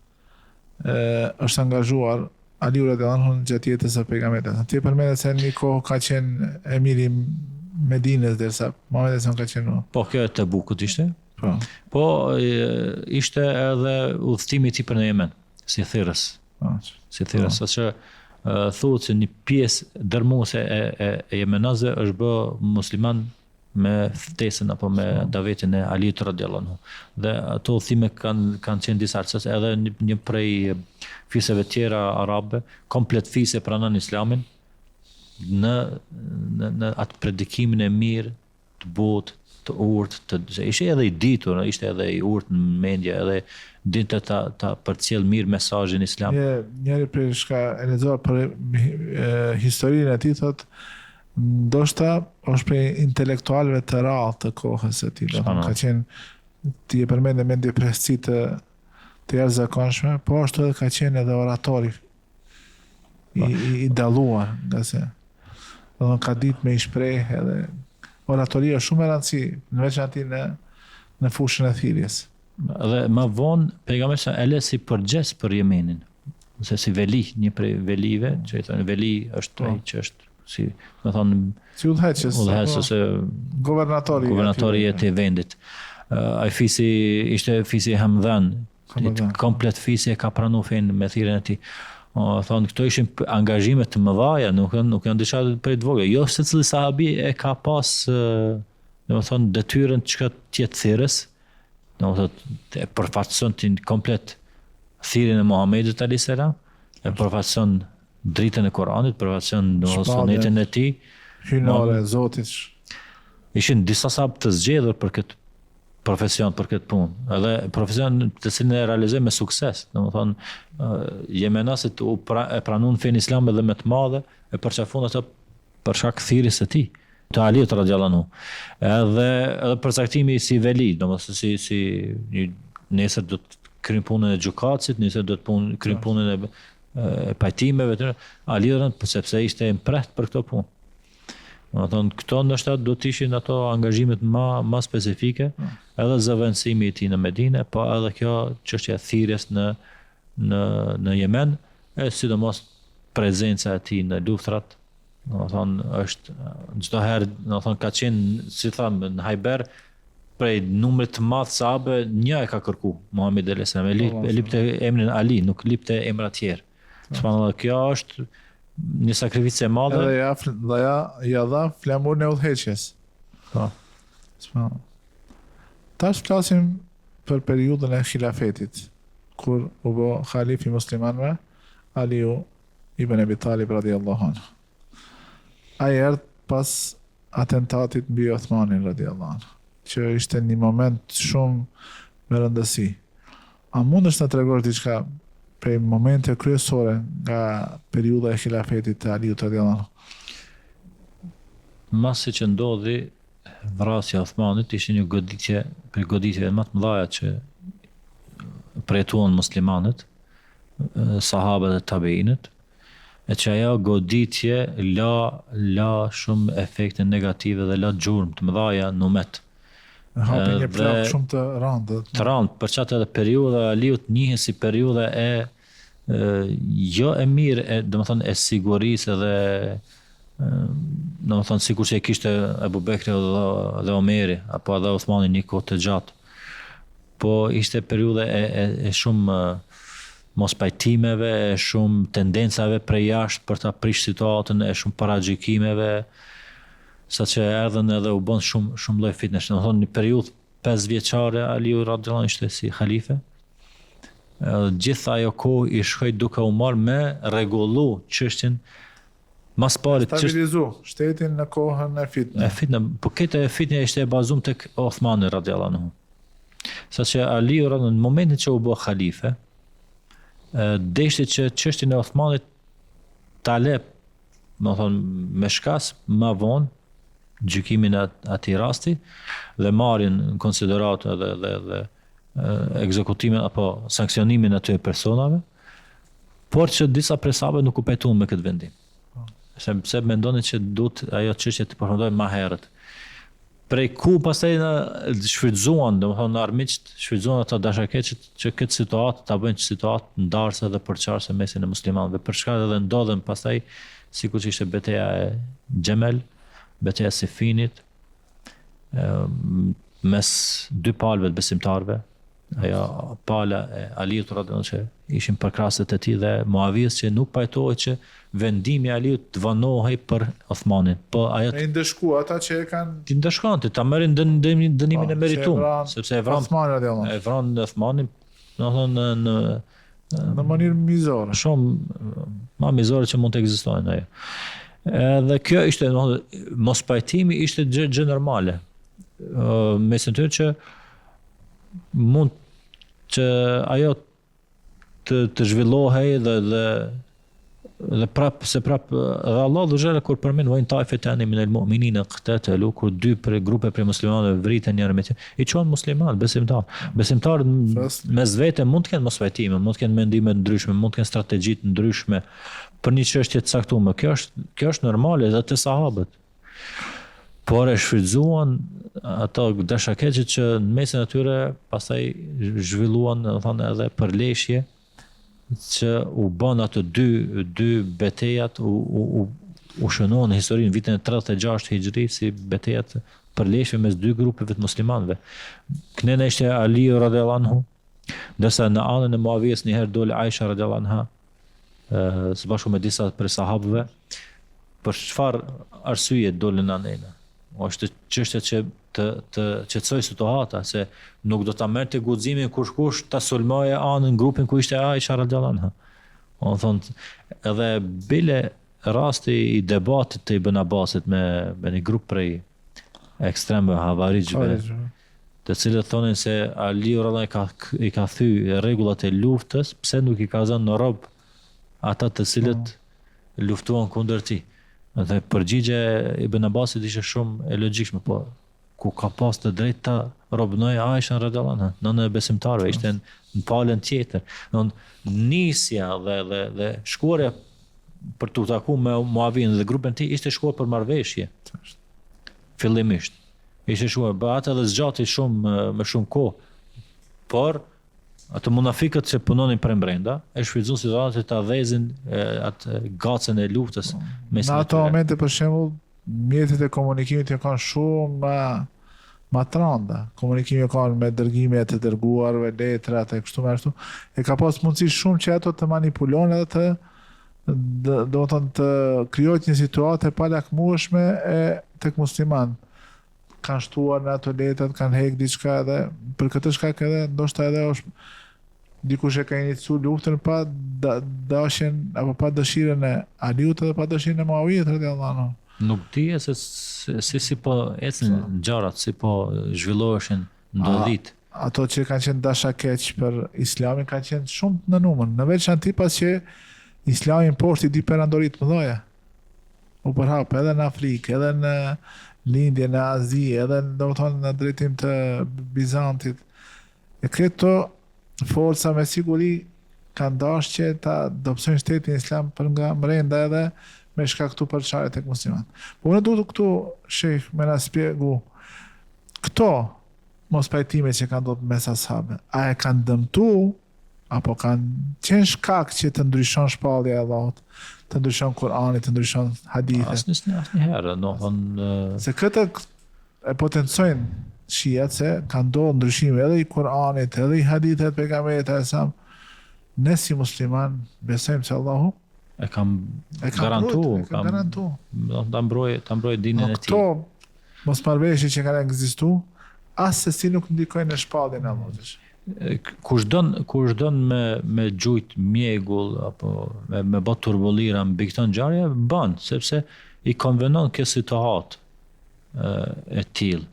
është angazhuar Aliu radiallahu anhu gjatë jetës së pejgamberit? Ti përmendet se një kohë ka qenë emiri Medinës derisa Muhamedi ka qenë. Po kjo e Tebukut ishte? Po ishte edhe udhëtimi i tij për në Yemen, si thirrës. Si thirrës, që thuhet se një pjesë dërmuese e jemenazëve është bë musliman me ftesën apo me davetin e Aliut radiallahu anhu. Dhe ato udhëtime kanë qenë disa arcës, edhe një prej fiseve tjera arabe, komplet fise pranon Islamin në atë predikimin e mirë, të butë, të urtë, ishte edhe i ditur, ishte edhe i urtë në mendje, edhe dinte ta përcjell mirë mesazhin islam. Njëri prej shka e lexuar për historinë e tij thotë, ndoshta është prej intelektualëve të rrallë të kohës së tij. Ka qenë ti e përmendë mendje presci të jashtëzakonshme, po ashtu edhe ka qenë edhe oratori i dalluar, nga se ka ditë me i shpreh edhe oratoria shumë e rëndësishme, në veçantë në fushën e thirrjes. Dhe më vonë pejgamberi e lë si përgjes për Yemenin, ose si veli, një prej velive, që i thonë veli është ai që është si, do thonë, si udhëheqës ose guvernatori i të vendit. Ai fisi ishte fisi Hamdhan, komplet fisi e ka pranuar fenë me thirrjen e tij. Thonë këto ishin angazhime të mëdha, nuk janë diçka prej të vogla. Jo secili sahabi e ka pas, domethënë detyrën çka të jetë thirrës, domethënë e përfaqëson ti komplet thirrjen e Muhamedit alayhis salam, e përfaqëson dritën e Kuranit, përfaqëson sunetin e tij, hynore Zotit. Ishin disa sahabë të zgjedhur për këtë profesion për këtë punë. Edhe profesion të cilin e realizoj me sukses. Domethënë jemenasit e pranuan fen islam edhe me të madhe, e përçafun ato për shkak thirrjes së tij, të Aliut radhiyallahu anhu. Edhe përcaktimi si veli, domethënë si nesër do të kryjnë punën e gjykatësit, nesër do të kryjnë punën e pajtimeve të Aliut, sepse ishte imprehtë për këtë punë. Këto ndoshta do të ishin ato angazhimet më specifike, edhe zëvendësimi i tij në Medinë, po edhe kjo çështja e thirrjes në Yemen, e sidomos prezenca e tij në luftrat, është çdo herë, ka qenë, si thamë, në Hajber, prej numrit të madh sahabe, një e ka kërku Muhamedi alayhis salam, e lipte emrin Ali, nuk lipte emra të tjerë. Subhanallahu, kjo është një sakrificë e madhe. Edhe ja dha flamurin e udhëheqjes. Po. Tash flasim për periudhën e khilafetit, kur u bë halif i muslimanëve Aliu ibn Abi Talib radhiyallahu anhu. Ai erdhi pas atentatit mbi Uthmanin radhiyallahu anhu, që ishte një moment shumë me rëndësi. A mundesh të tregosh diçka prej momente kryesore nga periudha e khilafetit të Aliut radhiyallahu anhu? Masi që ndodhi vrasja e Uthmanit, ishte një goditje, për goditjeve më të mëdha që përjetuan muslimanët, sahabët e tabiinët, e që ajo goditje la shumë efekte negative dhe la gjurmë të mëdha në umet. Hapi një plak shumë të rëndë. Të rëndë, për çatë edhe periudha e Aliut njihet si periudha jo e mirë, domethënë e sigurisë edhe domethënë sikur që e kishte Abu Bekri dhe Omeri apo edhe Uthmani një kohë të gjatë. Po ishte periudha e shumë mos pajtimeve, e shumë tendencave prej jashtë për ta prish situatën, e shumë paragjykimeve, saqë erdhën edhe u bën shumë lloj fitnesh. Domethënë një periudhë 5 vjeçare Aliu radhiyallahu anhu ishte si halife. Gjithë ajo kohë i shkoi duke u marrë me rregullu çështjen mas pari stabilizu shtetin në kohën e fitnë. Po këtë fitnë ishte e bazuar tek Uthmani radhiyallahu anhu. Saqë Aliu në momentin që u bë halife, deshti që çështjen e Uthmanit ta le, domethënë me shkas më vonë gjykimin e atij rasti dhe marrin në konsideratë dhe ekzekutimin apo sanksionimin e atyre personave, por që disa prej sahabëve nuk u pajtuan me këtë vendim. Sepse mendonin që duhet ajo çështje të përfundohej më herët. Prej ku pastaj shfrytzuan, domethënë armiqt shfrytzuan ata dashakeqët që këtë situatë ta bëjnë situatë ndarëse dhe përçarëse mesin e muslimanëve. Për shkak edhe ndodhen pastaj sikur që ishte betejë e Xhemel, betejë e Sifinit, mes dy palëve të besimtarëve. Ajo pala e Aliut radhiyallahu që ishin përkrahësit e tij dhe Muavijës që nuk pajtohej që vendimi i Aliut të vanohej për Uthmanin. Po ajo e ndëshku ata që e kanë ti ndëshkonte ta merrin dënimin e merituar, sepse e vran Uthmanin, domethënë në mënyrë mizore. Shumë më mizore që mund të ekzistojnë ajo. Edhe kjo ishte mos pajtimi ishte gjë normale. Mesin tyre që mund që ajo të zhvillohej dhe prap dhe Allah dhe xhela kur përmend vojnë taifetani min al-mu'minina qtatalu, kur dy për grupe për muslimanëve vriten njëri me tjetrin, i quhen musliman, besimtar mes vete mund të kenë mosvajtime, mund të kenë mendime të ndryshme, mund të kenë strategji të ndryshme për një çështje të caktuar. Kjo është normale edhe te sahabët. Por e shfrytzuan ato dashakeqët që në mesin e tyre pastaj zhvilluan thonë edhe përleshje që u bën ato dy betejat u shënuan në historinë vitin e 36 hijri si betejat përleshje mes dy grupeve të muslimanëve. Kënena ishte Aliu radhiyallahu anhu, ndërsa në anën e Muavijës një herë doli Aisha radhiyallahu anha së bashku me disa prej sahabëve. Për çfarë arsye dolën anëna? Është çështje që të qetësoj situata, se nuk do ta merrte guximin kush ta sulmoje anën grupin ku ishte Aisha radhiyallahu anha. Do thonë edhe bile rasti i debatit të Ibn Abbasit me një grup prej ekstremëve havarijve të cilët thonin se Aliu radhiyallahu i ka thy rregullat e luftës, pse nuk i ka dhënë në rob ata të cilët luftuan kundër tij. Dhe përgjigje Ibn Abbasit ishte shumë e logjikshme, po ku ka pas të drejtë ta robnoi Aisha radhiyallahu anha, nëna e besimtarëve, ishte në palën tjetër. Nisja dhe shkuarja për të takuar me Muavinë dhe grupin e tij ishte shkuar për marrëveshje. Fillimisht ishte shkuar, ata edhe zgjati me shumë kohë. Por ato munafikët që punonin për brenda e shfrytzuan situatën ta dhezin atë gacën e luftës mes në ato momente për shembull mjetet e komunikimit kanë shumë ma tranda. Komunikimi kanë me dërgime të dërguarve, letrat e kështu me ashtu. E ka pas mundësi shumë që ato të manipulojnë edhe të krijojnë një situatë e palakmueshme tek musliman. Kanë shtuar në ato letrat, kanë heq diçka edhe për këtë shkak edhe ndoshta edhe është dikush e ka iniciuar luftën pa dashjen apo pa dëshirën e Aliut dhe pa dëshirën e Muavijit radhiyallahu anhu. Nuk di se si po ecën ngjarrat, si po zhvilloheshin ndodhit. Ato që kanë qenë dashakeq për Islamin kanë qenë shumë në numër, në veçantë pas që Islami poshtë i dy perandorit më mëdha. U përhap edhe në Afrikë, edhe në lindje në Azi, edhe në drejtim të Bizantit. E këto forca me siguri kanë dashur që ta dobësojnë shtetin islam për nga brenda edhe me shkaktu përçarje tek muslimanët. Po unë duhet këtu sheh me na spjegu këto mos pajtime që kanë ndodhur mes ashabëve. A e kanë dëmtu apo kanë qenë shkak që të ndryshon shpallja e Allahut, të ndryshon Kur'ani, të ndryshon hadithet? Asnjëherë, se këtë e potencojnë shijat se kanë ndodhur ndryshime edhe i Kur'anit, edhe i hadithet pejgamberit e ne si musliman besojmë se Allahu e kam garantuar, ta mbroj dinin e tij. Këto mosmarrveshje që kanë ekzistuar, as se si nuk ndikojnë në shpalljen e Allahut. Kush don me gjujt mjegull apo me bë turbullira mbi këtë ngjarje bën, sepse i konvenon kjo situatë e tillë.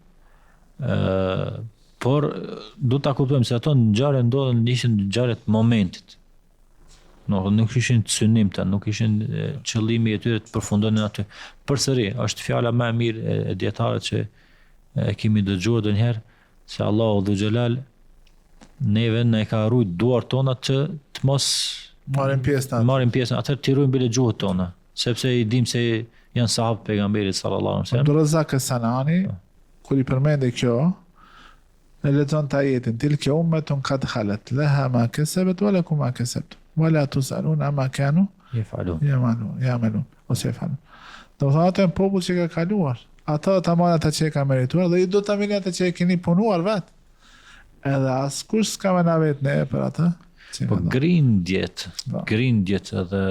Por do ta kuptojmë se ato ngjarje ndodhen ishin ngjarje të momentit. Nuk ishin synim të, nuk ishin qëllimi i tyre të përfundonin aty. Përsëri, është fjala më e mirë e dietarëve që e kemi dëgjuar ndonjëherë se Allahu Dhu Xhelal neve ne ka rujt duart tona të mos marrin pjesë, atëherë të rujmë bile gjuhët tona, sepse i dim se janë sahabë pejgamberit sallallahu alaihi wasallam. Abdurrazak Sanani kur i përmendë kjo e lexon të ajetin tilke ummetun qad khalat laha ma kasabat wa lakum ma kasabtum wala tusalun amma kanu ya'malun ose yafalun. Do të thotë popull që ka kaluar, ata ta marrin ata që kanë merituar dhe ju do ta merrni ata që e keni punuar vetë. Edhe askush s'ka më na vetë ne për ata. Po grindjet edhe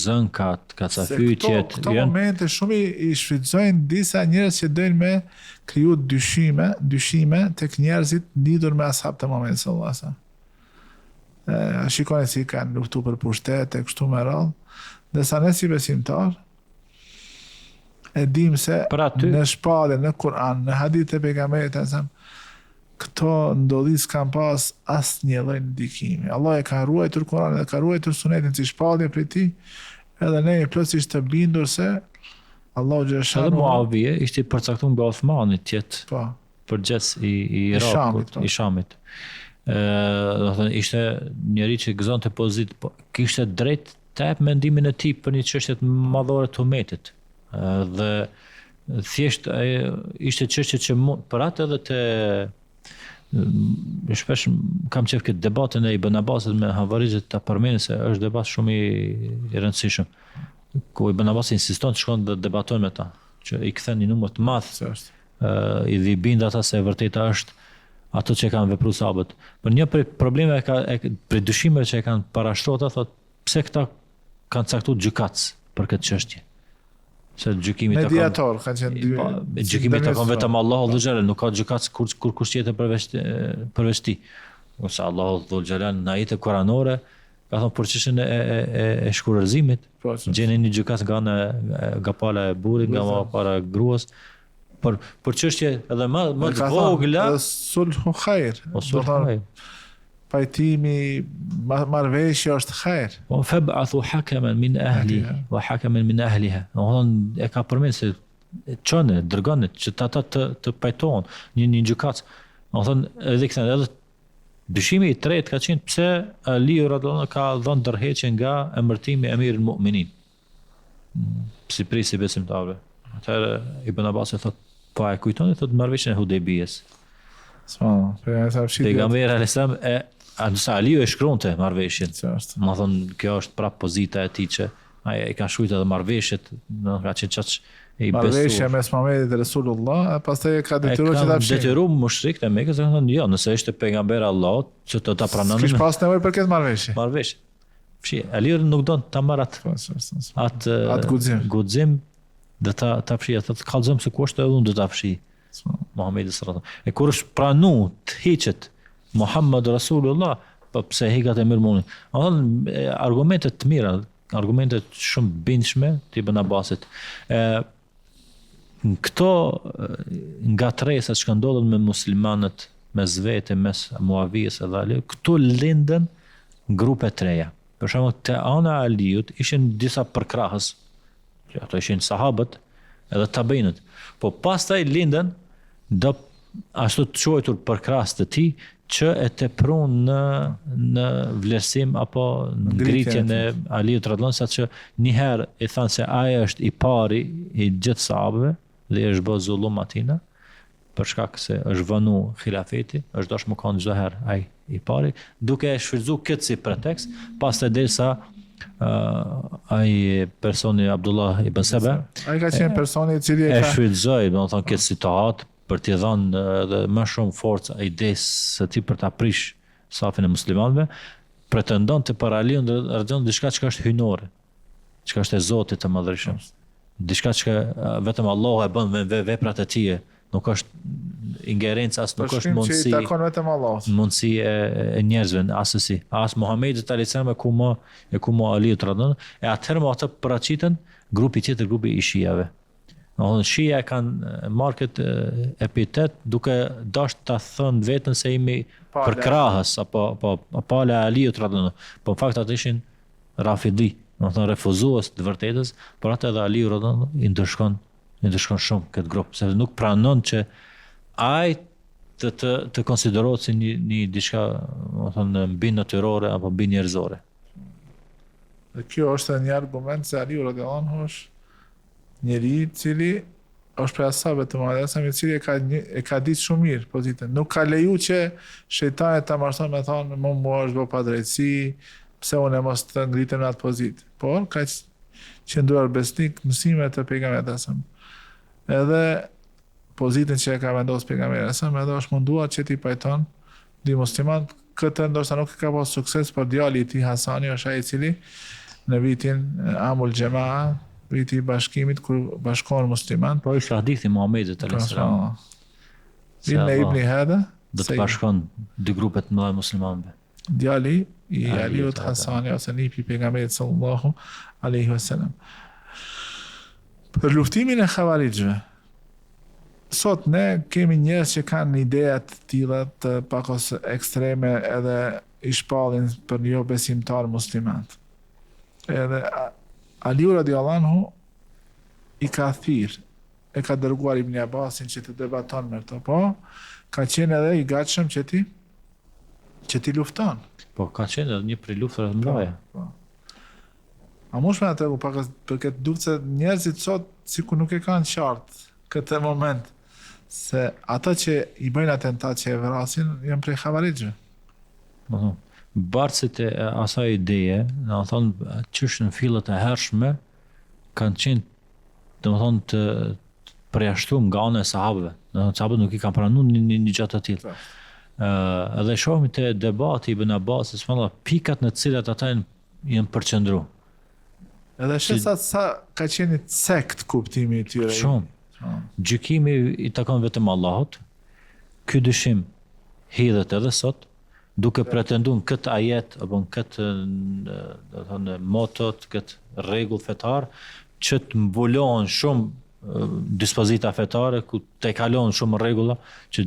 zënkat, kacafytjet. Këto momente shumë i shfrytëzojnë disa njerëz që dojnë me kriju dyshime tek njerëzit lidhur me ashabët e Muhamedit sallallahu alaihi wasallam. Shikoni si kanë luftu për pushtet e kështu me radhë, dhe sa ne si besimtar e dim se në shpallje, në Kur'an, në hadith e pejgamberit këto ndodhi s'kan pas asnjë lloj ndikimi. Allah e ka ruajtur Kur'anin dhe ka ruajtur Sunetin si shpallje prej tij, edhe ne plotësisht të bindur se Allahu xhaleshanu. Edhe Muavije ishte i përcaktuar nga Uthmani tjetë përgjes i Irakut, i Shamit. Do thënë ishte njëri që gëzonte pozitë, po kishte drejt të jep mendimin e tij për një çështje të madhore të umetit. Dhe thjesht ishte çështje që për atë edhe të shpesh kam qef këtë debatën e Ibn Abbasit me havarizët ta përmendin se është debat shumë i rëndësishëm. Ku Ibn Abbas insiston të shkon dhe debaton me ta, që i kthen një numër të madh, i dhibind ata se e vërteta është ato që kanë vepruar sahabët. Por një prej problemeve prej dyshimeve që e kanë parashtrohet, thotë pse këta kanë caktuar gjykatës për këtë çështje. Se gjykimi ta mediator kanë qenë gjykimi ta kanë vetëm Allahu Dhu Xhelal, nuk ka gjykatës kur kush tjetër përveç tij. Ose Allahu Dhu Xhelal në ajete kuranore ka thënë për çështjen e shkurërzimit, gjeni një gjykatë nga pala e burrit, nga para gruas, për çështje edhe më të vogla, sulhu khair. sulhu pajtimi, marrëveshja është khair. Po fab'athu hakaman min ahli wa hakaman min ahliha. Domethënë e ka përmend se çone dërgonet që ata të pajtohen një gjykat. Domethënë edhe këta edhe dyshimi i tretë ka qenë pse Aliu radhiyallahu anhu ka dhënë ndërheqje nga emërtimi Emirul Mu'minin. Si prisi besimtarëve. Atëherë Ibn Abbas e thotë, po e kujtoni thotë marrëveshjen e Hudejbiyes. Pejgamberi alayhis salam Aliu e shkronte marrëveshjen. Ma thonë, kjo është prap pozita e tij që ai e ka shkruajtur edhe marrëveshjet, do ka qenë çaç e marrëveshja mes Muhamedit dhe Resulullah, pastaj e ka detyruar që ta fshijë. Detyruar mushrikët e Mekës thonë, jo, nëse ishte pejgamber Allahut, që të ta pranonin. Kish pas nevojë për këtë marrëveshje. Marrëveshje. Fshi, Aliu nuk don ta marr atë guxim dhe ta fshi atë kallëzim se kushte edhe unë do ta fshi. Muhamedi sallallahu alaihi wasallam. E kur është pranu të hiqet Muhammed Rasulullah, po pse hiqat Emir Mu'minin? Argumentet të mira, argumentet shumë bindshme të Ibn Abbasit. Këto ngatresat që ndodhen me muslimanët, mes vete, mes Muavijes edhe Aliut, këtu lindën grupe treja. Për shembull, te ana e Aliut ishin disa përkrahës, që ato ishin sahabët edhe tabeinët. Po pastaj lindën do ashtu të quajtur përkrahës të tij që e tepron në vlerësim apo në ngritjen e Aliut radhiyallahu anhu, që një herë i thanë se ai është i pari i gjithë sahabëve dhe është bë zullum atina për shkak se është vënu khilafeti, është dashur më kanë çdo herë ai i pari, duke e shfrytzuar këtë si pretekst, pastaj derisa ai personi Abdullah ibn Saba ai ka qenë personi i cili e shfrytëzoi, domethënë këtë situatë për t'i dhënë edhe më shumë forcë idesë së tij për ta prish safin e muslimanëve, pretendonte për Aliun radhiyallahu diçka që është hynore, që është e Zotit të Madhërisëm, diçka që vetëm Allahu e bën me veprat e tij, nuk është ingerencë, as nuk është mundësi. Që takon vetëm Allahut. Mundësi e njerëzve asësi. As Muhamedit alayhis salam e ku mo Aliut radhiyallahu, e atëherë më atë paraqiten grupi tjetër, grupi i shijave. Shia kanë marrë këtë epitet duke dashur ta thënë vetën se jemi përkrahës apo pala e Aliut radhiyallahu, po në fakt ata ishin rafidhi, domethënë refuzues të vërtetës, por atë edhe Aliu radhiyallahu i ndëshkon shumë këtë grup, sepse nuk pranon që ai të konsiderohet si një diçka, domethënë mbi natyrore apo mbi njerëzore. Dhe kjo është një argument se Aliu radhiyallahu anhu është njeri cili është prej ashabëve të Muhamedit, i cili e ka ditë shumë mirë pozitën. Nuk ka leju që shejtani ta marrëson me thonë mua është bë pa drejtësi, pse unë mos të ngritem në atë pozitë. Por ka qëndruar besnik mësimet e pejgamberit. Edhe pozitën që e ka vendosur pejgamberi, edhe është munduar që t'i pajton di musliman. Këtë ndoshta nuk ka pas sukses, por djali i tij Hasani është ai i cili në vitin Amul Jamaa, viti i bashkimit kur bashkohen musliman, po është hadithi Muhamedit alayhis salam. Ibn Hada do të bashkon dy grupe të mëdha muslimanëve. Djali i Aliut Hasani ose nipi i pejgamberit sallallahu alaihi wasallam. Për luftimin e Khawarijve, sot ne kemi njerëz që kanë ideja të tilla të pakos ekstreme edhe i shpallin për jo besimtar musliman. Edhe Aliu radhiyallahu anhu i ka thirr, e ka dërguar Ibn Abbasin që të debaton me to, po ka qenë edhe i gatshëm që ti lufton. Po ka qenë edhe një prej luftave të mëdha. Po. A mos më atë pak për këtë duket se njerëzit sot sikur nuk e kanë qartë këtë moment se ata që i bëjnë atentat që e vrasin janë prej Khawarijve. Bartësit e asaj ideje, do të thonë çish në fillat e hershme kanë qenë, do të thonë, të përjashtuar nga ana e sahabëve. Do të thonë sahabët nuk i kanë pranuar një gjë të tillë. Edhe shohim te debati Ibn Abbasit, pikat në të cilat ata janë përqendruar. Edhe sa ka qenë sekt kuptimi i tyre. Shumë. Gjykimi i takon vetëm Allahut. Ky dyshim hidhet edhe sot, duke pretenduar këtë ajet apo këtë, do të thonë, motot, këtë rregull fetar që të mbulohen shumë dispozita fetare ku te kalon shumë rregulla që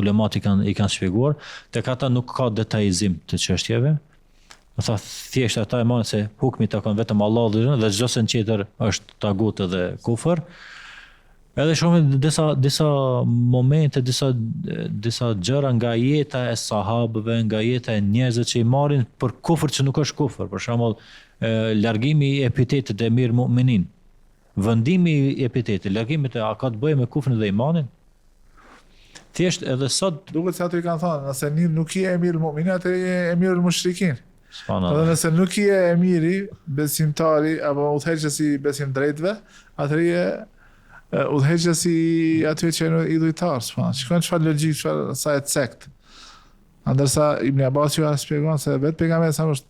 ulemat i kanë shpjeguar, tek ata nuk ka detajizim të çështjeve. Do thotë thjesht ata e marrin se hukmi takon vetëm Allahut dhe çdo sen tjetër është tagut dhe kufër. Edhe shumë disa momente, disa gjëra nga jeta e sahabëve, nga jeta e njerëzve që i marrin për kufër që nuk është kufër. Për shembull, largimi i epitetit e Emir Mu'minin, vendimi i epitetit, largimi a ka të bëjë me kufrin dhe imanin? Thjesht edhe sot duket se ato i kanë thënë, nëse nuk je Emir Mu'minin, atë je Emirul Mushrikin. Edhe nëse nuk je emiri, besimtari apo udhëheqësi besim drejtve, atëherë je udhëheqësi aty që janë idhujtar. Shikon çfarë logjik, çfarë sa e sekt. Ndërsa Ibn Abbas ju shpjegon se vetë pejgamberi sa është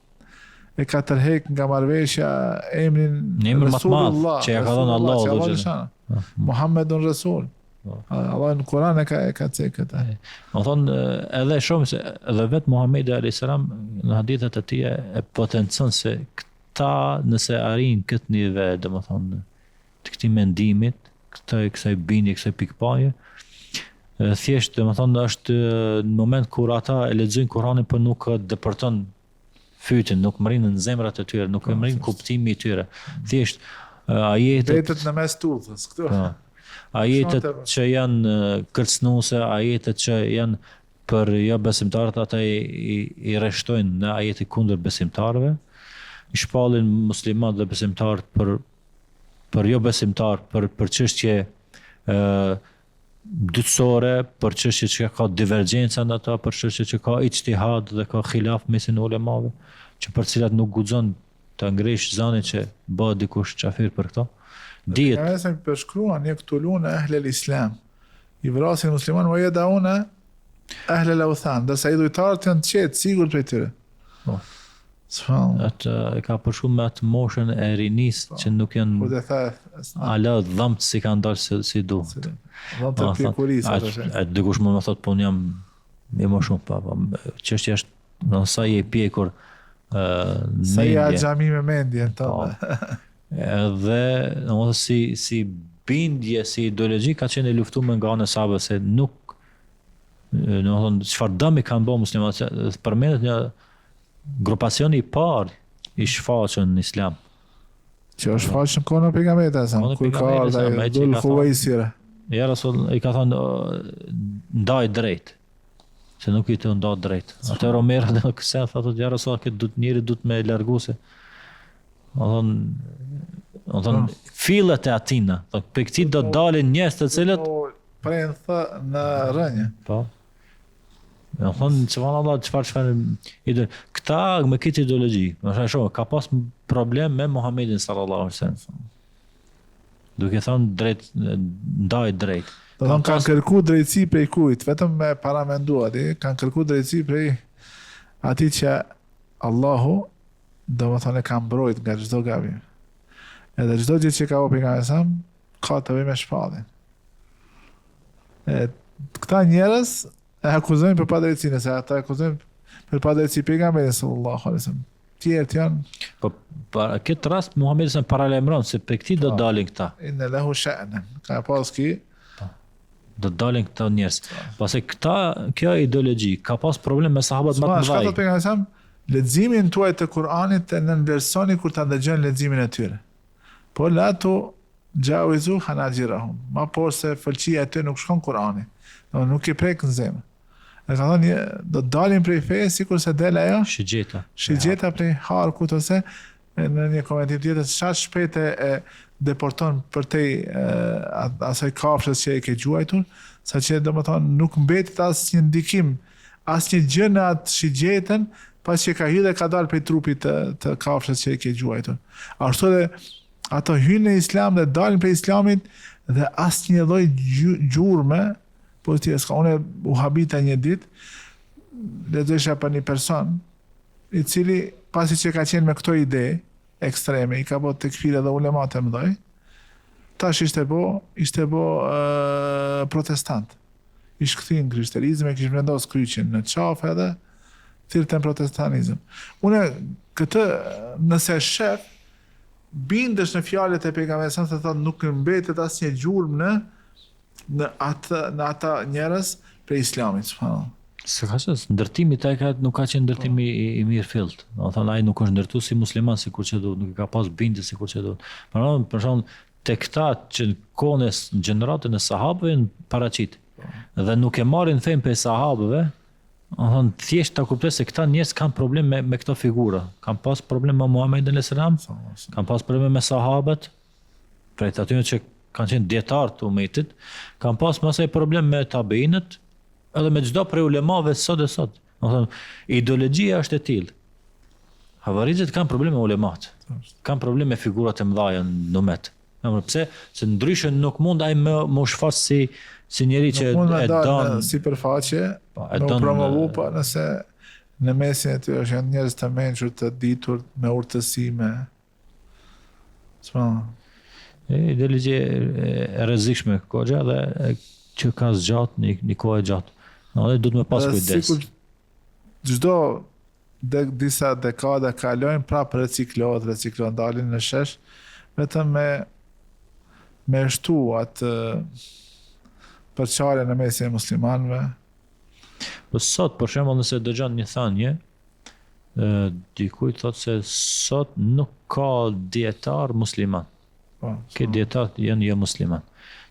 e ka tërheq nga marrëveshja emrin Rasulullah, që ja ka dhënë Allahu Muhammedun Rasul. Allah në Kur'an e ka thënë këtë. Do thonë edhe shumë se edhe vetë Muhamedi alayhis salam në hadithet e tij e potencon se këta nëse arrin këtë nivel, domethënë të këtij mendimit, kësaj bindje, kësaj pikpamje, thjesht domethënë është në moment kur ata e lexojnë Kur'anin për nuk depërton fytyn, nuk mrin në zemrat e tyre, nuk mrin kuptimi i tyre. Thjesht ajetet vetët në mes tullës këtu. Ajetet që janë kërcënuese, ajetet që janë për jo besimtarët, ata i rreshtojnë në ajete kundër besimtarëve, i shpallin muslimanët dhe besimtarët për jo besimtar, për çështje dytësore, për çështje që ka divergjenca në ata, për çështje që ka ijtihad dhe ka khilaf mesin ulemave, që për cilat nuk guxon ta ngresh zanin që bëhet dikush qafir për këto. Diet. Ja se përshkruan yaktuluna ahlul islam. I vrasin musliman wa yadauna ahlul awthan. Dërsa idhujtarët janë të qetë sigurt prej tyre. Po. Atë e ka përshu me atë moshën e rinis që nuk janë kur dhe tha ala dhamt si kanë dalë si du. Dhamt të pjekurisë. Dikush më thot po unë jam më shumë pa. Çështja është në sa je pjekur sa je xhami me mendjen tonë. Edhe si bindje, si ideologji ka qenë luftuar nga ana e sahabëve se nuk domethënë çfarë dëmi kanë bërë muslimanët, përmendet një grupacioni i parë i shfaqur në Islam. Që është shfaqur në kohën e pejgamberit sa kur ka ardhur Dhul Khuwaisira. Ja Rasul i ka thënë ndaj drejt. Se nuk i të ndaj drejt. Atë Omer dhe kësaj thotë ja Rasul që njëri duhet me larguse. Don fillet e atina, për këti do dalin njerëz të cilët prendë në rënje. Po. Do thonë çfarë këta me këtë ideologji, më shoh ka pas problem me Muhamedit sallallahu alaihi wasallam. Duke thënë drejt ndaj drejt. Do thonë kanë kërku drejtësi prej kujt, vetëm me paramendua, kanë kërku drejtësi prej atij që Allahu do më thonë e ka mbrojt nga çdo gabim. Edhe çdo gjë që ka bërë pejgamberi sa ka të bëjë me shpallin. Këta njerëz e akuzojnë për padrejtësinë, se ata akuzojnë për padrejtësi pejgamberin sallallahu alaihi wasallam. Tjerët janë po para këtë rast Muhamedi sa paralajmëron se për këtë do dalin këta. Inna lahu sha'nan. Ka pas do dalin këta njerëz. Pasi kjo ideologji ka pas problem me sahabët më të mëdhenj. Shka të pejgamberi sa leximin tuaj të Kur'anit e nënvlerësoni kur ta dëgjoni leximin e tyre. Po la tu jawizu hanajirahum. Ma por se fëlqia e tyre nuk shkon Kur'ani. Nuk i prek në zemër. E ka thënë do të dalin prej feje sikur se del ajo shigjeta prej harkut ose në një komentim tjetër sa shpejt e deporton përtej asaj kafshës që e ke gjuajtur, saqë domethënë nuk mbetet asnjë ndikim, asnjë gjë në atë shigjetën pas që ka hyrë dhe ka dalë prej trupit të kafshës që e ke gjuajtur. Ashtu dhe ato hynë në Islam dhe dalin prej Islamit dhe asnjë lloj gjurme pozitive s'ka. Unë u habita një ditë, lexoja për një person i cili pasi që ka qenë me këto ide ekstreme, i ka bërë tekfire dhe ulemat e mëdhej, tash ishte bo protestant. Ishte kthyer në krishterizëm, e kishte vendosur kryqin në qafë edhe thirrte në protestanizëm. Unë këtë nëse shef bindesh në fjalët e pejgamberit sa të thotë nuk mbetet asnjë gjurmë në ata njerëz për Islamit, subhanallahu. Se ka qenë ndërtimi nuk ka qenë ndërtim i mirë fillt. Do të thonë ai nuk është ndërtuar si musliman sikur që duhet, nuk ka pas bindje sikur që duhet. Për shembull tek këta që në kohën e gjeneratën e sahabëve paraqit. Dhe nuk e marrin them për sahabëve, do thonë thjesht ta kuptoj se këta njerëz kanë problem me këto figura. Kanë pas problem me Muhamedit sallallahu alaihi wasallam, kanë pas problem me sahabët, prej atyre që kanë qenë dietar të umetit, kanë pas mësej problem me tabeinët, edhe me çdo prej ulemave sot e sot. Do thonë, ideologjia është e tillë. Havarizët kanë probleme me ulemat. Kanë probleme me figurat e mëdha në umet. Pse? Se ndryshe nuk mund ai më shfaq si njeri që e don sipërfaqe, nuk promovu, pa nëse në mesin e tyre janë njerëz të mençur, të ditur, me urtësi, me ideologji e rrezikshme goxha dhe që ka zgjat një kohë gjatë. Dhe duhet me pas kujdes. Çdo disa dekada kalojnë, prapë reciklohet, dalin në shesh, vetëm me shtu atë përçarje në mesin e muslimanëve. Po sot, për shembull, nëse dëgjon një thënie, dikujt thotë se sot nuk ka dietar musliman. Që dietar janë jo musliman.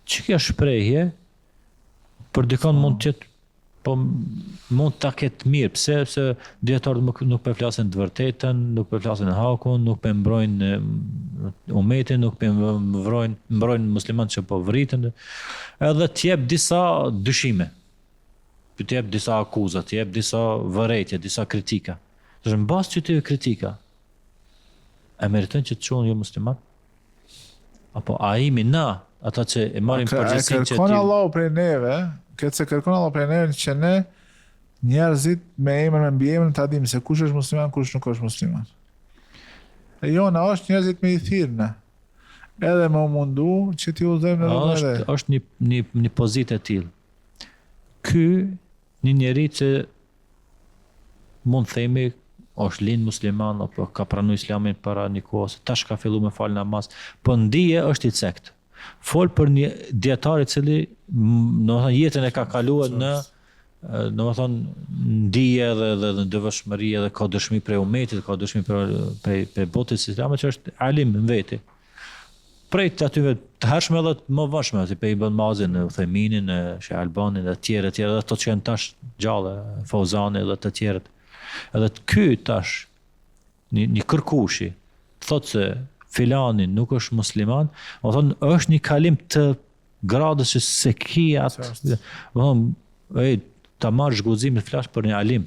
Çka shprehje për dikon mund të jetë, po mund ta ketë mirë, pse dietarët nuk po flasin të vërtetën, nuk po flasin hakun, nuk po mbrojnë umetin, nuk po mbrojnë muslimanët që po vriten, edhe të jep disa dyshime, të jep disa akuza, të jep disa vërejtje, disa kritika. Në bazë që të kritika, e meritojnë që të quhen jo musliman? Apo a imi na, ata që e marrin përgjegjësinë që kërkon Allahu prej neve, këtë se kërkon Allahu prej neve që ne njerëzit me emër, me mbi emër ta dimë se kush është musliman, kush nuk është musliman. E jo, na është njerëzit me i thirrë, edhe më mundu që t'i udhëzojmë në rrugën e. Është një pozitë e tillë. Ky një njeri që mund themi është lind musliman, apo ka pranuar Islamin para një kohë, tash ka filluar me fal namaz, po ndije është i cekt. Fol për një dietar i cili domethënë jetën e ka kaluar në domethënë ndije dhe në devotshmëri, dhe ka dëshmi prej umetit, ka dëshmi prej botës islame që është alim në veti. Prej të atyve të hershme dhe të më vëshme, si pe Ibn Mazin, Utheminin, Sheh Albanin dhe tjerë, dhe të që janë tash gjallë, Fauzani dhe të tjerët. Edhe ky tash, një kërkushi, thotë se filani nuk është musliman, o thonë është një kalim të gradës që se ki atë, ta marrë shgudzim të flash për një alim.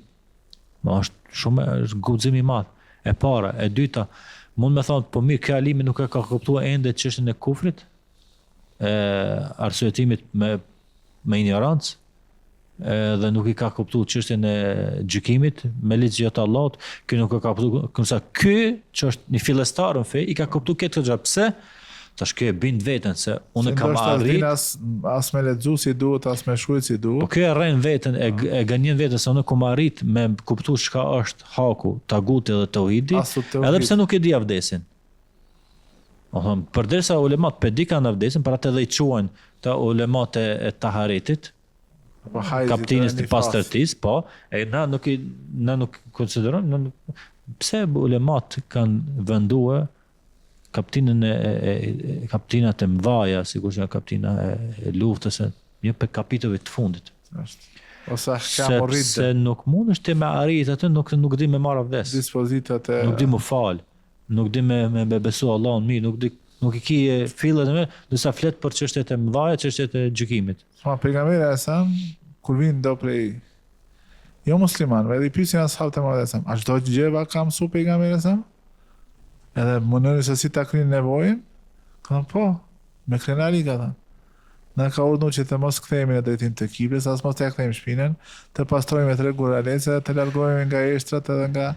Është shumë shgudzim i madh. E para, e dyta, mund me thonë, po mirë, kjo alimi nuk e ka kuptuar ende çështjen e kufrit, arsyetimit me ignorancë, dhe nuk i ka kuptuar çështjen e gjykimit me ligjet e Allahut, ky nuk e ka kuptuar, kurse ky që është një fillestar në fe, i ka kuptuar këtë gjë. Pse? Tash ky e bind veten se unë kam arrit as me lexu si duhet, as me shkruaj si duhet. Po ky e rren veten, e gënjen veten se unë kam arrit me kuptuar çka është haku, taguti dhe tauhidi, edhe pse nuk e di avdesin. Përderisa ulemat pe di kanë avdesin, për atë edhe i quajnë të ulemat e taharetit, kaptinës të pastërtisë, po, e na nuk konsiderojmë, pse ulemat kanë venduar kaptinat e mdhaja, sikur që kaptina e luftës, një për kapitëve të fundit. Sepse nuk mund është të me arrit atë, nuk di me marrë avdes. Dispozitat e... Nuk di më falë, nuk di me besu Allahun mirë, nuk i ki fillet me, dësa flet për çështjet e mdhaja, çështjet e gjykimit. Pejgamberi Asam, kur vinë do prej jo muslimanëve, edhe i pyesin ashabët e Muhamedit, a çdo gjë ka mësuar pejgamberi Asam? Edhe mënyrë se si ta kryejnë nevojën? Ka po, me krenari ka thënë. Na ka urdhëruar që të mos kthehemi në drejtim të kibles, as mos t'ia kthejmë shpinën, të pastrojmë me tregu ralece, të largohemi nga eshtrat edhe nga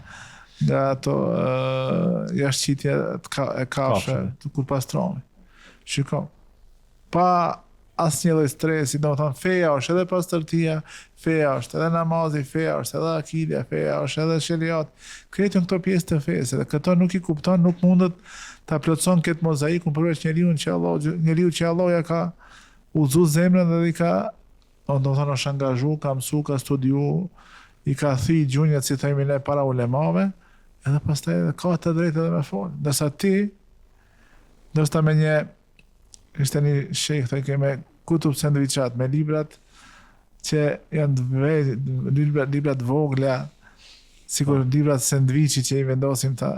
ato jashtëqitje e kafshë kur pastrohemi. Shiko, pa asnjë lloj stresi, domethënë feja është edhe pastërtia, feja është edhe namazi, feja është edhe akidja, feja është edhe sheriat. Këto këto pjesë të fesë, dhe këto nuk i kupton, nuk mundet ta plotson këtë mozaikun përveç njeriu që Allah ja ka udhëzu zemrën dhe i ka, domethënë është angazhu, ka mësu, ka studiu, i ka thi gjunjët si themi ne para ulemave, edhe pastaj edhe ka të drejtë edhe me fol. Ndërsa ti, ndoshta me një, ishte një shejk thënë me kutub sandviçat, me librat që janë librat vogla, sikur librat sandviçi që i vendosim ta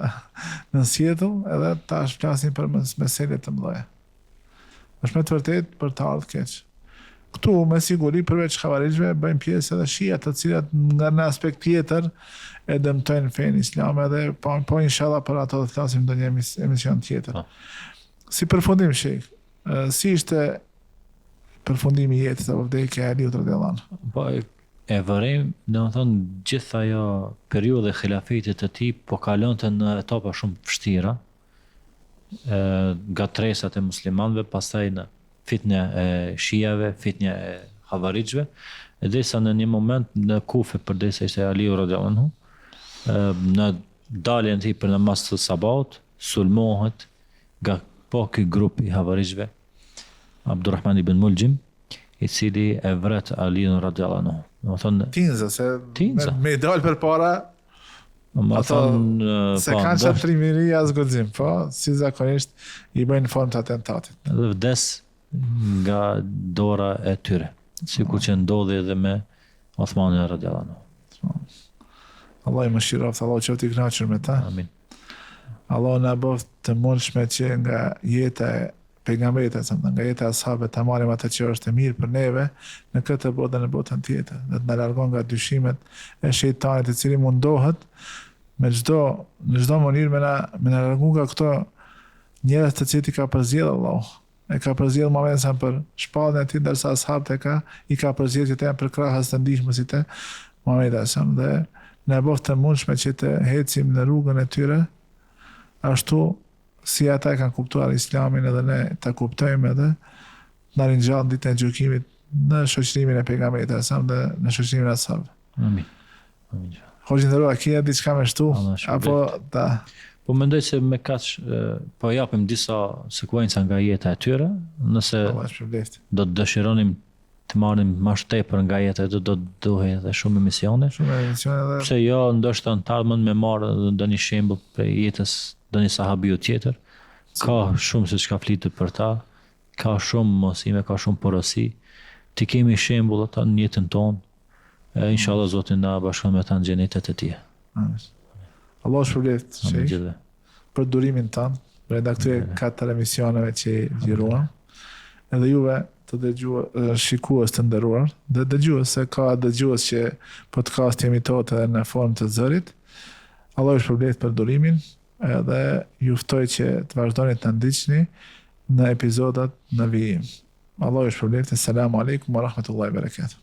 në sjetull, edhe tash flasim për mesele të mëdha. Është me të vërtet për të ardhur keq. Këtu me siguri përveç xhavarixhve bëjmë pjesë edhe shia, të cilat nga në aspekt tjetër e dëmtojnë fenë islame, dhe po inshallah për ato të flasim ndonjë emision tjetër. Si përfundim shejk, si ishte përfundimi i jetës apo vdekja e Aliut radhiyallahu anhu? Po e vërejmë, domethënë gjithë ajo periudhë e xhilafetit të tij po kalonte në etapa shumë vështira, nga tresat e muslimanëve, pastaj në fitne e shijave, fitne e xhavarixhve, derisa në një moment në Kufe, përdesa ishte Aliu radhiyallahu anhu, në daljen e tij për namaz të sabahut, sulmohet nga po ky grup i xhavarixhve, Abdurrahman ibn Muljim, i cili e vret Aliun radhiyallahu anhu. Domethënë Tinza, me dal përpara ato se kanë çatrimiri as guxim, po si zakonisht i bëjnë formë të atentatit. Dhe vdes nga dora e tyre, sikur që ndodhi edhe me Osmanin radhiyallahu anhu. Allah i mëshiroft, Allah qoftë i kënaqur me ta. Amin. Allah na bëft të mundshme që nga jeta e pejgamberit, nga jeta e ashabëve të marrim atë që është e mirë për neve në këtë botë dhe në botën tjetër, dhe të na largon nga dyshimet e shejtanit, i cili mundohet në çdo mënyrë me na largu nga këto njerëz të cilët i ka përzgjedhur Allah. E ka përzgjedhur Muhamedit për shpallën e tij, ndërsa ashabët i ka përzgjedhur që të jenë për krahas të ndihmësit e Muhamedit, dhe na bëft të mundshme që të ecim në rrugën e tyre ashtu si ata e kanë kuptuar islamin, edhe ne ta kuptojmë edhe na ringjall ditën e gjykimit në shoqërimin e pejgamberit dhe në shoqërimin e ashabëve. Amin. Amin. Hoxhë nderuar, kia diçka më shtu apo ta? Po mendoj se me kaq po japim disa sekuenca nga jeta e tyre, nëse do të dëshironim të marrim më tepër nga jeta, do duhet edhe shumë emisione. Pse jo, ndoshta në të ardhmen me marrë ndonjë shembull për jetës ndonjë sahabiu tjetër. Ka shumë se çka flitet për ta, ka shumë mosime, ka shumë porosi. Ti kemi shembull ata në jetën tonë. Inshallah Zoti na bashkon me ta në xhenetet e tij. Allah shpërblet për durimin tanë, brenda këtyre 4 emisioneve që gjiruam, edhe juve të shikues të nderuar, dhe dëgjues, se ka dëgjues që podcast emitohet edhe në formë të zërit. Allah shpërblet për durimin, edhe ju ftoj që të vazhdoni të ndiqni në epizodat në vijim. Allah shpërblet. Selamu alaikum wa rahmatullahi wa barakatuh.